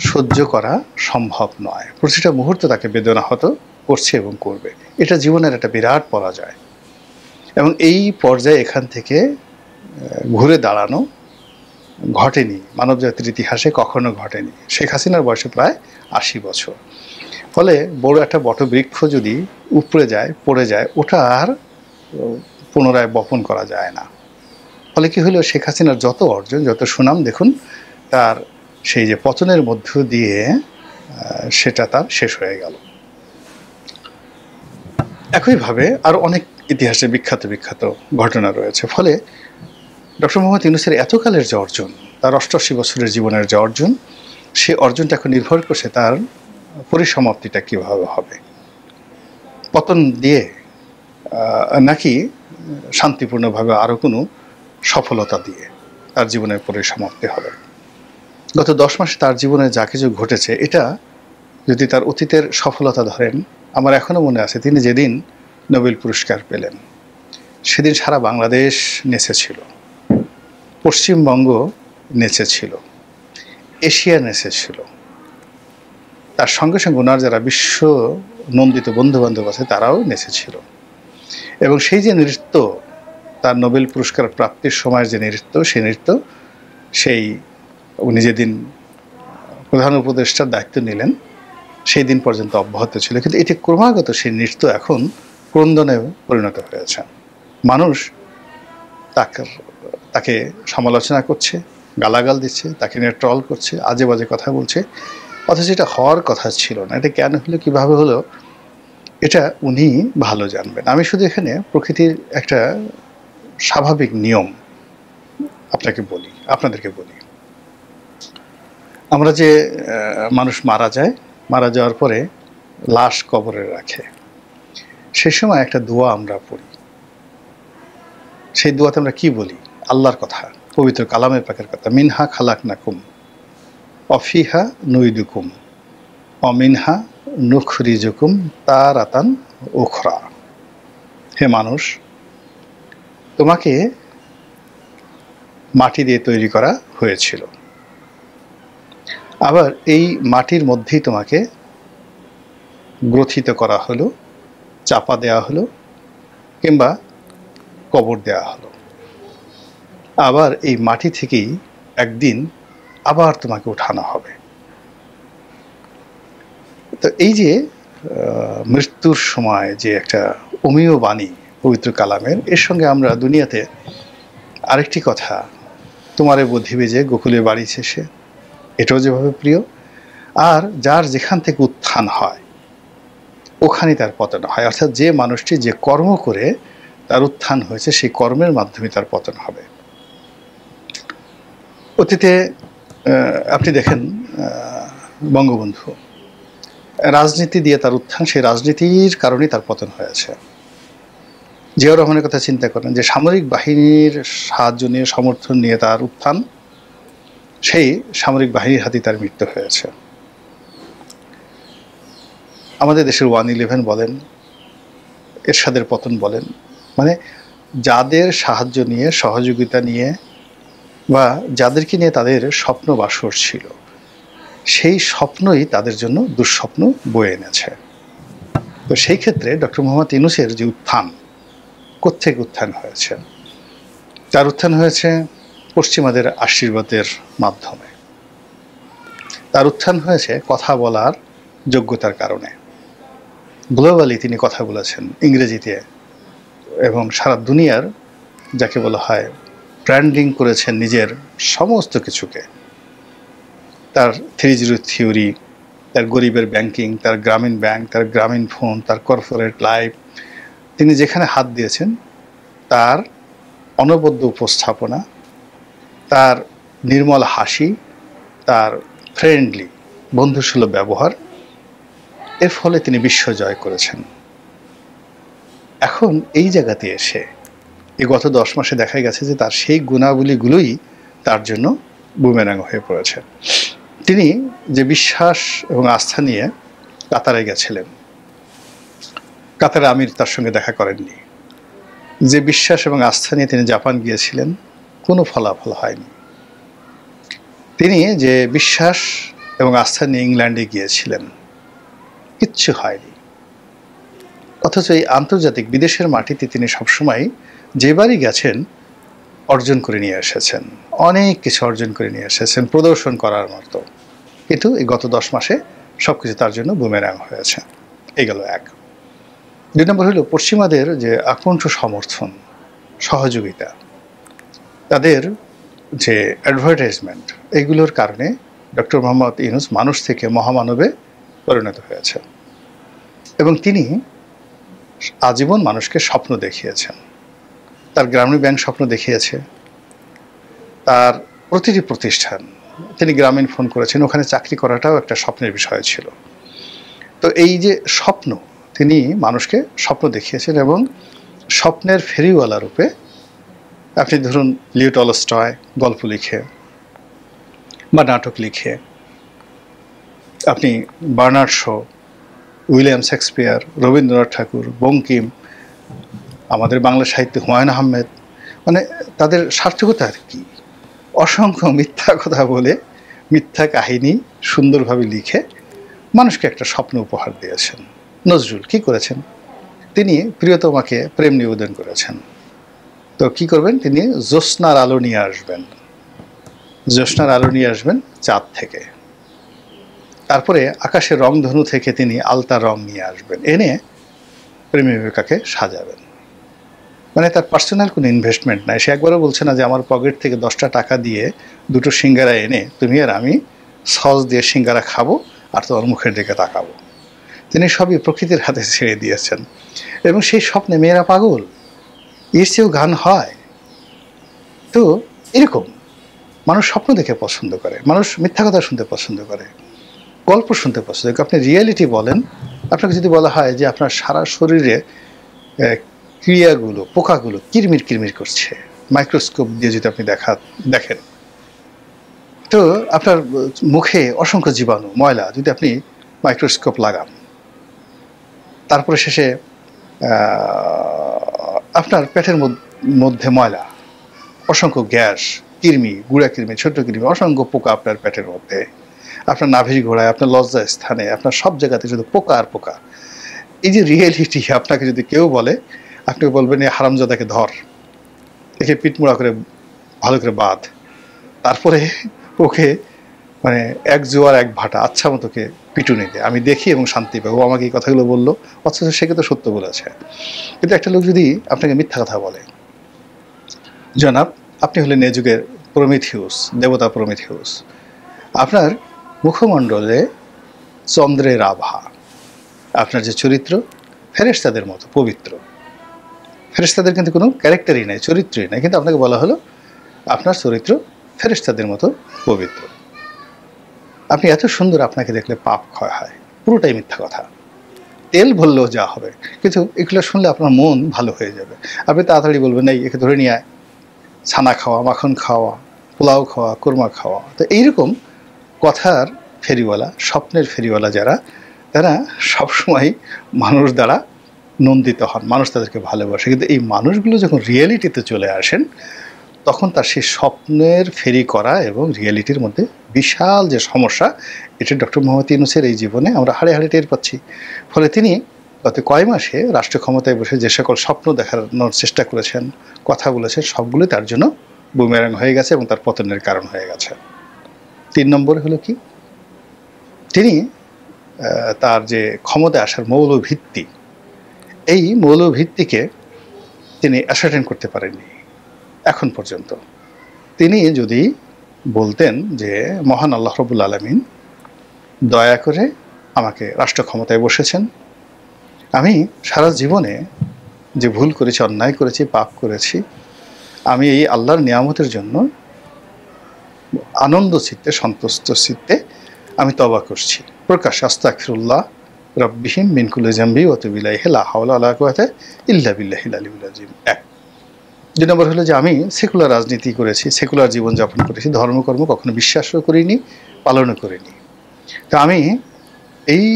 সহ্য করা সম্ভব নয়। প্রতিটা মুহূর্তে তাকে বেদনাহত করছে এবং করবে। এটা জীবনের একটা বিরাট পরাজয়। এবং এই পর্যায়ে এখান থেকে ঘুরে দাঁড়ানো ঘটেনি, মানবজাতির ইতিহাসে কখনো ঘটেনি। শেখ হাসিনার বয়সে প্রায় ৮০ বছর। ফলে বড় একটা বটবৃক্ষ যদি উপড়ে যায়, পড়ে যায়, ওটা আর পুনরায় বপন করা যায় না। ফলে কি হলো, শেখ হাসিনার যত অর্জন, যত সুনাম, দেখুন তার সেই যে পতনের মধ্য দিয়ে সেটা তার শেষ হয়ে গেল। একইভাবে আরও অনেক ইতিহাসে বিখ্যাত বিখ্যাত ঘটনা রয়েছে। ফলে ডক্টর মোহাম্মদ ইউনূসের এতকালের যে অর্জন, তার ৮৮ বছরের জীবনের যে অর্জন, সে অর্জনটা এখন নির্ভর করছে তার পরিসমাপ্তিটা কীভাবে হবে, পতন দিয়ে নাকি শান্তিপূর্ণভাবে আরও কোনো সফলতা দিয়ে তার জীবনের পরিসমাপ্তি হবে। গত 10 মাসে তার জীবনে যা কিছু ঘটেছে, এটা যদি তার অতীতের সফলতা ধরেন, আমার এখনও মনে আছে তিনি যেদিন নোবেল পুরস্কার পেলেন সেদিন সারা বাংলাদেশ নেচেছিল, পশ্চিমবঙ্গ নেচেছিল, এশিয়া নেচেছিল, তার সঙ্গে সঙ্গে ওনার যারা বিশ্ব নন্দিত বন্ধুবান্ধব আছে তারাও নেচেছিল। এবং সেই যে নৃত্য, তার নোবেল পুরস্কার প্রাপ্তির সময়ের যে নৃত্য, সেই নৃত্য সেই উনি যেদিন প্রধান উপদেষ্টার দায়িত্ব নিলেন সেই দিন পর্যন্ত অব্যাহত ছিল। কিন্তু এটি ক্রমাগত সেই নৃত্য এখন ক্রন্দনে পরিণত হয়েছে। মানুষ তাকে সমালোচনা করছে, গালাগাল দিচ্ছে, তাকে নিয়ে ট্রল করছে, আজে বাজে কথা বলছে, অথচ এটা হওয়ার কথা ছিল না। এটা কেন হলো, কিভাবে হলো, এটা উনি ভালো জানবেন। আমি শুধু এখানে প্রকৃতির একটা স্বাভাবিক নিয়ম আপনাদেরকে বলি। আমরা যে মানুষ মারা যায়, মারা যাওয়ার পরে লাশ কবরে রাখে, সে সময় একটা দোয়া আমরা পড়ি। সেই দোয়াতে আমরা কি বলি? আল্লাহর কথা, পবিত্র কালামের পাকের কথা, মিনহা খালাকনাকুম অফিহা নুইদুকুম অমিনহা নুখরিজুকুম তারাতান উখরা। হে মানুষ, তোমাকে মাটি দিয়ে তৈরি করা হয়েছিল, আবার এই মাটির মধ্যেই তোমাকে গ্রথিত করা হলো, চাপা দেওয়া হলো, কিংবা কবর দেওয়া হলো। আবার এই মাটি থেকেই একদিন আবার তোমাকে উঠানো হবে। তো এই যে মৃত্যুর সময় যে একটা অমীয় বাণী পবিত্র কালামের, এর সঙ্গে আমরা দুনিয়াতে আরেকটি কথা, তোমারে বুদ্ধিবে যে গোকুলে বাড়ি শেষে, এটাও যেভাবে প্রিয়। আর যার যেখান থেকে উত্থান হয় ওখানেই তার পতন হয়। অর্থাৎ যে মানুষটি যে কর্ম করে তার উত্থান হয়েছে, সেই কর্মের মাধ্যমে তার পতন হবে। অতীতে আপনি দেখেন বঙ্গবন্ধু, রাজনীতি দিয়ে তার উত্থান, সেই রাজনীতির কারণেই তার পতন হয়েছে। জিয়াউর রহমানের কথা চিন্তা করেন, যে সামরিক বাহিনীর সাহায্য নিয়ে, সমর্থন নিয়ে তার উত্থান, সেই সামরিক বাহিনীর হাতে তার মৃত্যু হয়েছে। আমাদের দেশের 111 বলেন, এরশাদের পতন বলেন, মানে যাদের সাহায্য নিয়ে, সহযোগিতা নিয়ে, বা যাদেরকে নিয়ে তাদের স্বপ্ন বাসর ছিল, সেই স্বপ্নই তাদের জন্য দুঃস্বপ্ন বয়ে এনেছে। তো সেই ক্ষেত্রে ডক্টর মোহাম্মদ ইউনূসের যে উত্থান, কোত্থেকে উত্থান হয়েছে? তার উত্থান হয়েছে পশ্চিমাদের আশীর্বাদের মাধ্যমে। তার উত্থান হয়েছে কথা বলার যোগ্যতার কারণে। গ্লোবালি তিনি কথা বলেছেন ইংরেজিতে, এবং সারা দুনিয়ার যাকে বলা হয় ব্র্যান্ডিং করেছেন নিজের সমস্ত কিছুকে। তার 3-0 থিওরি, তার গরিবের ব্যাংকিং, তার গ্রামীণ ব্যাংক, তার গ্রামীণ ফোন, তার কর্পোরেট লাইফ, তিনি যেখানে হাত দিয়েছেন তার অনবদ্য উপস্থাপনা, তার নির্মল হাসি, তার ফ্রেন্ডলি বন্ধুসুলভ ব্যবহার, এর ফলে তিনি বিশ্ব জয় করেছেন। এখন এই জায়গাতে এসে এই গত 10 মাসে দেখা গেছে যে তার সেই গুণাবলীগুলোই তার জন্য বুমেরাং হয়ে পড়েছে। তিনি যে বিশ্বাস এবং আস্থা নিয়ে কাতারে গেছিলেন, কাতারে আমির তার সঙ্গে দেখা করেননি। যে বিশ্বাস এবং আস্থা নিয়ে তিনি জাপান গিয়েছিলেন, কোনো ফলাফল হয়নি। তিনি যে বিশ্বাস এবং আস্থা নিয়ে ইংল্যান্ডে গিয়েছিলেন, কিচ্ছু হয়নি। অথচ এই আন্তর্জাতিক বিদেশের মাটিতে তিনি সবসময় যেবারই গেছেন অর্জন করে নিয়ে এসেছেন, অনেক কিছু অর্জন করে নিয়ে এসেছেন প্রদর্শন করার মতো, কিন্তু এই গত 10 মাসে সব কিছু তার জন্য বুমেরাং হয়েছে। এই গেল এক। 2 নম্বর হলো পশ্চিমাদের যে আকণ্ঠ সমর্থন, সহযোগিতা, তাদের যে অ্যাডভার্টাইজমেন্ট, এইগুলোর কারণে ডক্টর মোহাম্মদ ইউনূস মানুষ থেকে মহামানবে পরিণত হয়েছে এবং তিনি আজীবন মানুষকে স্বপ্ন দেখিয়েছেন। তার গ্রামীণ ব্যাংক স্বপ্ন দেখিয়েছে, তার প্রতিটি প্রতিষ্ঠান, তিনি গ্রামীণ ফোন করেছেন, ওখানে চাকরি করাটাও একটা স্বপ্নের বিষয় ছিল। তো এই যে স্বপ্ন, তিনি মানুষকে স্বপ্ন দেখিয়েছেন এবং স্বপ্নের ফেরিওয়ালা রূপে, আপনি ধরুন লিও টলস্টয় গল্প লিখে বা নাটক লিখে, আপনি Bernard Shaw, William Shakespeare, Rabindranath Tagore, Bankim, আমাদের বাংলা সাহিত্যে হুমায়ুন আহমেদ, মানে তাদের সার্থকতা কি? অসংখ্য মিথ্যা কথা বলে, মিথ্যা কাহিনী সুন্দরভাবে লিখে মানুষকে একটা স্বপ্ন উপহার দিয়েছেন। নজরুল কি করেছেন? তিনি প্রিয়তমাকে প্রেম নিবেদন করেছেন। তো কি করবেন? তিনি জ্যোৎস্নার আলো নিয়ে আসবেন, জ্যোৎস্নার আলো নিয়ে আসবেন চাঁদ থেকে, তারপরে আকাশের রংধনু থেকে তিনি আলতা রং নিয়ে আসবেন, এনে প্রেমিকাকে সাজাবেন। মানে তার পার্সোনাল কোনো ইনভেস্টমেন্ট নাই। সে একবারও বলছে না যে আমার পকেট থেকে 10টা টাকা দিয়ে 2টো সিঙ্গারা এনে তুমি আর আমি সস দিয়ে সিঙ্গারা খাবো আর তোমার মুখের দিকে তাকাবো। তিনি সবই প্রকৃতির হাতে ছেড়ে দিয়েছেন এবং সেই স্বপ্নে মেয়েরা পাগল, এর চেয়েও গান হয়। তো এরকম মানুষ স্বপ্ন দেখে পছন্দ করে, মানুষ মিথ্যা কথা শুনতে পছন্দ করে, গল্প শুনতে পছন্দ করে। আপনি রিয়েলিটি বলেন, আপনাকে যদি বলা হয় যে আপনার সারা শরীরে ক্রিয়াগুলো, পোকাগুলো কিরমির কিরমির করছে, মাইক্রোস্কোপ দিয়ে যদি আপনি দেখেন, তো আপনার মুখে অসংখ্য জীবাণু, ময়লা যদি আপনি মাইক্রোস্কোপ লাগান, তারপরে শেষে আপনার পেটের মধ্যে ময়লা, অসংখ্য গ্যাস, কৃমি, গুঁড়া কৃমি, ছোট্ট কৃমি, অসংখ্য পোকা আপনার পেটের মধ্যে, আপনার নাভির গোড়ায়, আপনার লজ্জা স্থানে, আপনার সব জায়গাতে শুধু পোকা আর পোকা। এই যে রিয়েলিটি আপনাকে যদি কেউ বলে, আপনি বলবেন এই হারামজাদাকে ধর, একে পিটমোড়া করে ভালো করে বাঁধ, তারপরে ওকে মানে এক জোয়ার এক ভাটা আচ্ছা মতোকে পিটুনি দেয়, আমি দেখি এবং শান্তি পাই। ও আমাকে এই কথাগুলো বললো, অথচ সে কিন্তু সত্য বলেছে। কিন্তু একটা লোক যদি আপনাকে মিথ্যা কথা বলে, জনাব আপনি হলেন এ যুগের প্রমিথিউস, দেবতা প্রমিথিউস, আপনার মুখমণ্ডলে চন্দ্রের আভা, আপনার যে চরিত্র ফেরেশতাদের মতো পবিত্র, ফেরেশতাদের কিন্তু কোনো ক্যারেক্টারই নেই, চরিত্রই নেই, কিন্তু আপনাকে বলা হলো আপনার চরিত্র ফেরেশতাদের মতো পবিত্র, আপনি এত সুন্দর, আপনাকে দেখলে পাপ ক্ষয় হয়। পুরোটাই মিথ্যা কথা, তেল ভরলেও যা হবে, কিন্তু এগুলো শুনলে আপনার মন ভালো হয়ে যাবে। আপনি তাড়াতাড়ি বলবেন এই একে ধরে নিয়ে আয়, ছানা খাওয়া, মাখন খাওয়া, পোলাও খাওয়া, কোরমা খাওয়া। তো এইরকম কথার ফেরিওয়ালা, স্বপ্নের ফেরিওয়ালা যারা, তারা সবসময় মানুষ দ্বারা নন্দিত হন, মানুষ তাদেরকে ভালোবাসে। কিন্তু এই মানুষগুলো যখন রিয়েলিটিতে চলে আসেন, তখন তার সেই স্বপ্নের ফেরি করা এবং রিয়েলিটির মধ্যে বিশাল যে সমস্যা, এটা ডক্টর মোহাম্মদ ইউনূসের এই জীবনে আমরা হাড়ে হাড়ে টের পাচ্ছি। ফলে তিনি গত কয় মাসে রাষ্ট্র ক্ষমতায় বসে যে সকল স্বপ্ন দেখানোর চেষ্টা করেছেন, কথা বলেছেন, সবগুলোই তার জন্য বুমেরাং হয়ে গেছে এবং তার পতনের কারণ হয়ে গেছে। 3 নম্বর হলো কি, তিনি তার যে ক্ষমতায় আসার মৌলভিত্তি, এই মৌলভিত্তিকে তিনি অ্যাসার্টেন করতে পারেননি এখন পর্যন্ত। তিনি যদি বলতেন যে মহান আল্লাহ রাব্বুল আলামিন দয়া করে আমাকে রাষ্ট্র ক্ষমতায় বসেছেন, আমি সারা জীবনে যে ভুল করেছি, অন্যায় করেছি, পাপ করেছি, আমি এই আল্লাহর নিয়ামতের জন্য আনন্দ চিত্তে, সন্তুষ্ট চিত্তে আমি তওবা করছি, প্রকাশ আস্তাগফিরুল্লাহ রাব্বিহিম মিন কুল্লি যামবি ওয়া তুবু ইলাইহি লা হাওলা ওয়া লা কুওয়াতা ইল্লা বিল্লাহিল আলিয়্যিল আযীম। 2 নম্বর হলো যে আমি সেকুলার রাজনীতি করেছি, সেকুলার জীবনযাপন করেছি, ধর্মকর্ম কখনো বিশ্বাসও করিনি, পালনও করিনি। তো আমি এই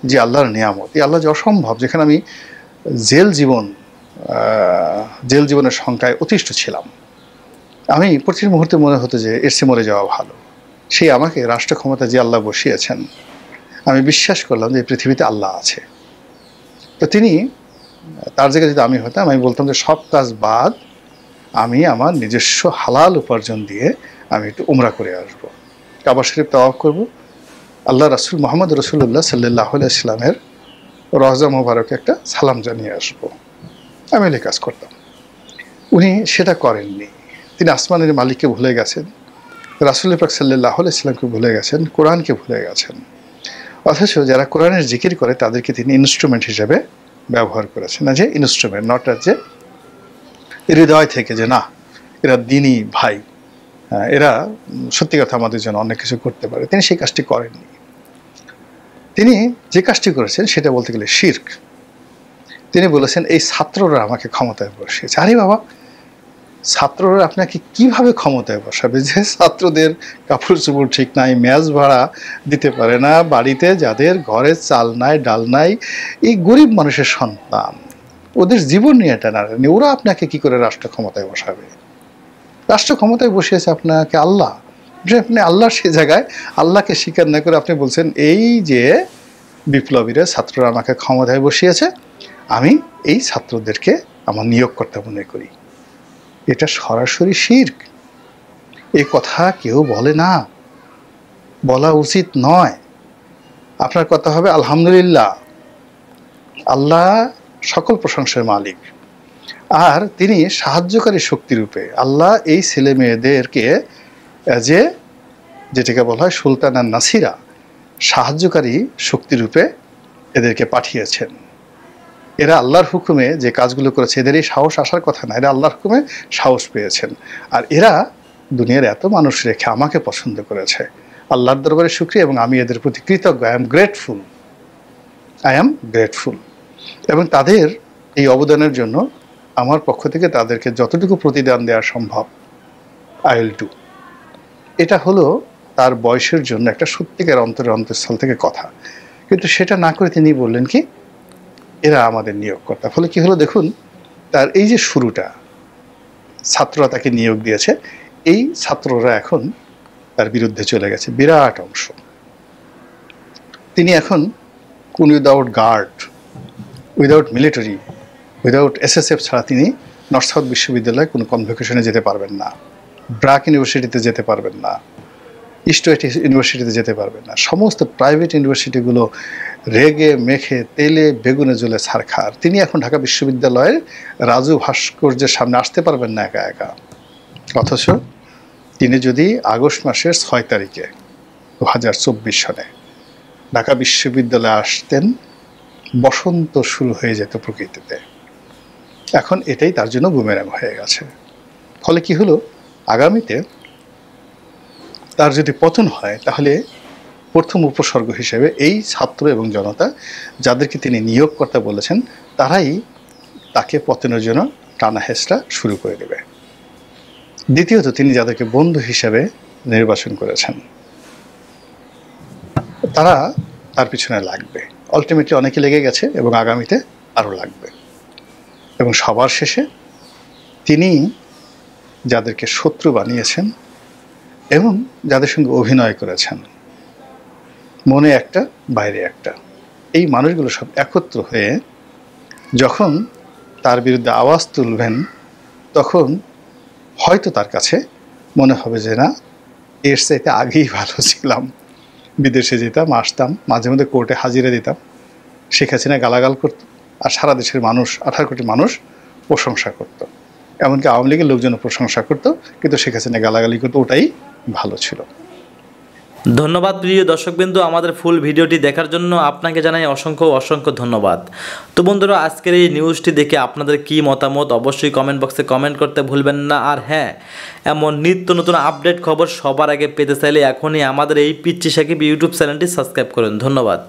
যে আল্লাহর নিয়ামত, এই আল্লাহ যে অসম্ভব, যেখানে আমি জেল জীবনের সংখ্যায় অতিষ্ঠ ছিলাম, আমি প্রতি মুহূর্তে মনে হতো যে এর চেয়ে মরে যাওয়া ভালো। সেই আমাকে রাষ্ট্র ক্ষমতা যে আল্লাহ বসিয়েছেন, আমি বিশ্বাস করলাম যে পৃথিবীতে আল্লাহ আছে। তো তিনি, তার জায়গায় যদি আমি হতাম, আমি বলতাম যে সব কাজ বাদ, আমি আমার নিজস্ব হালাল উপার্জন দিয়ে আমি একটু উমরা করে আসবো, কাবা শরীফ তাওয়াফ করবো, আল্লাহ রাসূল মুহাম্মদ রাসূলুল্লাহ সাল্লাল্লাহু আলাইহি ওয়াসাল্লামের রওজা মোবারকে একটা সালাম জানিয়ে আসবো। আমি এই কাজ করতাম। উনি সেটা করেননি। তিনি আসমানের মালিককে ভুলে গেছেন, রাসূল পাক সাল্লাল্লাহু আলাইহি ওয়াসাল্লামকে ভুলে গেছেন, কোরআনকে ভুলে গেছেন। অথচ যারা কোরআনের জিকির করে তাদেরকে তিনি ইনস্ট্রুমেন্ট হিসেবে ব্যবহার করেছেন, না যে ইনস্ট্রুমেন্ট, নট যে হৃদয় থেকে যে না এরা দিনই ভাই, এরা সত্যি কথা আমাদের জন্য অনেক কিছু করতে পারে। তিনি সেই কাজটি করেননি। তিনি যে কাজটি করেছেন সেটা বলতে গেলে শিরক। তিনি বলেছেন এই ছাত্ররা আমাকে ক্ষমতায় বসিয়েছে। আরে বাবা, ছাত্ররা আপনাকে কিভাবে ক্ষমতায় বসাবে? যে ছাত্রদের কাপড় চোপড় ঠিক নাই, মেস ভাড়া দিতে পারে না, বাড়িতে যাদের ঘরে চাল নাই ডাল নাই, এই গরিব মানুষের সন্তান, ওদের জীবন নিয়ে টানাটানি, ওরা আপনাকে কি করে রাষ্ট্র ক্ষমতায় বসাবে? রাষ্ট্র ক্ষমতায় বসিয়েছে আপনাকে আল্লাহ। আপনি আল্লাহর সে জায়গায় আল্লাহকে স্বীকার না করে আপনি বলছেন এই যে বিপ্লবীরা ছাত্ররা আমাকে ক্ষমতায় বসিয়েছে, আমি এই ছাত্রদেরকে আমার নিয়োগকর্তা মনে করি। এটা সরাসরি শিরক। এই কথা কেউ বলে না, বলা উচিত নয়। আপনার কথা হবে আলহামদুলিল্লাহ, আল্লাহ সকল প্রশংসার মালিক, আর তিনি সাহায্যকারী শক্তিরূপে আল্লাহ এই ছেলে মেয়েদেরকে যেটাকে বলা হয় সুলতানা নাসিরা, সাহায্যকারী শক্তিরূপে এদেরকে পাঠিয়েছেন। এরা আল্লাহর হুকুমে যে কাজগুলো করেছে, এদের এই সাহস আসার কথা না, এরা আল্লাহর হুকুমে সাহস পেয়েছেন। আর এরা দুনিয়ার এত মানুষ রেখে আমাকে পছন্দ করেছে। আল্লাহর দরবারে শুকরিয়া, এবং আমি এদের প্রতি কৃতজ্ঞ। I am grateful. এবং তাদের এই অবদানের জন্য আমার পক্ষ থেকে তাদেরকে যতটুকু প্রতিদান দেওয়া সম্ভব আই উইল ডু। এটা হলো তার বয়সের জন্য একটা সত্যিকার অন্তঃস্থল থেকে কথা। কিন্তু সেটা না করে তিনি বললেন কি এরা আমাদের নিয়োগকর্তা। ফলে কি হলো দেখুন, তার এই যে শুরুটা, ছাত্ররা তাকে নিয়োগ দিয়েছে, এই ছাত্ররা এখন তার বিরুদ্ধে চলে গেছে বিরাট অংশ। তিনি এখন কোন without guard, without military, without SSF ছাড়া তিনি নর্থ সাউথ বিশ্ববিদ্যালয়ে কোনো কনভোকেশনে যেতে পারবেন না, ব্রাক ইউনিভার্সিটিতে যেতে পারবেন না, ইস্ট ওয়েস্ট ইউনিভার্সিটিতে যেতে পারবেন না। সমস্ত প্রাইভেট ইউনিভার্সিটিগুলো রেগে মেখে তেলে বেগুনে জ্বলে ছারখার। তিনি এখন ঢাকা বিশ্ববিদ্যালয়ের রাজু ভাস্কর্যের সামনে আসতে পারবেন না একা একা। অথচ তিনি যদি আগস্ট মাসের 6 তারিখে 2024 সালে ঢাকা বিশ্ববিদ্যালয়ে আসতেন, বসন্ত শুরু হয়ে যেত প্রকৃতিতে। এখন এটাই তার জন্য বুমেরাং হয়ে গেছে। ফলে কি হলো, আগামীতে তার যদি পতন হয় তাহলে প্রথম উপসর্গ হিসেবে এই ছাত্র এবং জনতা যাদেরকে তিনি নিয়োগকর্তা বলেছেন তারাই তাকে পতনের জন্য টানা হেঁচড়া শুরু করে দেবে। দ্বিতীয়ত, তিনি যাদেরকে বন্ধু হিসেবে নির্বাচন করেছেন তারা তার পিছনে লাগবে। আলটিমেটলি অনেকে লেগে গেছে এবং আগামীতে আরও লাগবে। এবং সবার শেষে তিনি যাদেরকে শত্রু বানিয়েছেন এবং যাদের সঙ্গে অভিনয় করেছেন, মনে একটা বাইরে একটা, এই মানুষগুলো সব একত্র হয়ে যখন তার বিরুদ্ধে আওয়াজ তুলবেন, তখন হয়তো তার কাছে মনে হবে যে না, এর চাইতে আগেই ভালো ছিলাম, বিদেশে যেতাম, আসতাম, মাঝে মধ্যে কোর্টে হাজিরা দিতাম, শেখ হাসিনা গালাগাল করতো, আর সারা দেশের মানুষ, 18 কোটি মানুষ প্রশংসা করতো, এমনকি আওয়ামী লীগের লোকজনও প্রশংসা করতো, কিন্তু শেখ হাসিনা গালাগালি করতো, ওটাই ভালো ছিল। ধন্যবাদ প্রিয় দর্শকবৃন্দু, আমাদের ফুল ভিডিওটি দেখার জন্য আপনাকে জানাই অসংখ্য অসংখ্য ধন্যবাদ। তো বন্ধুরা, আজকের এই নিউজটি দেখে আপনাদের কি মতামত অবশ্যই কমেন্ট বক্সে কমেন্ট করতে ভুলবেন না। আর হ্যাঁ, এমন নিত্য নতুন আপডেট খবর সবার আগে পেতে চাইলে এখনই আমাদের এই পিচ্চি সাকিব ইউটিউব চ্যানেলটি সাবস্ক্রাইব করুন। ধন্যবাদ।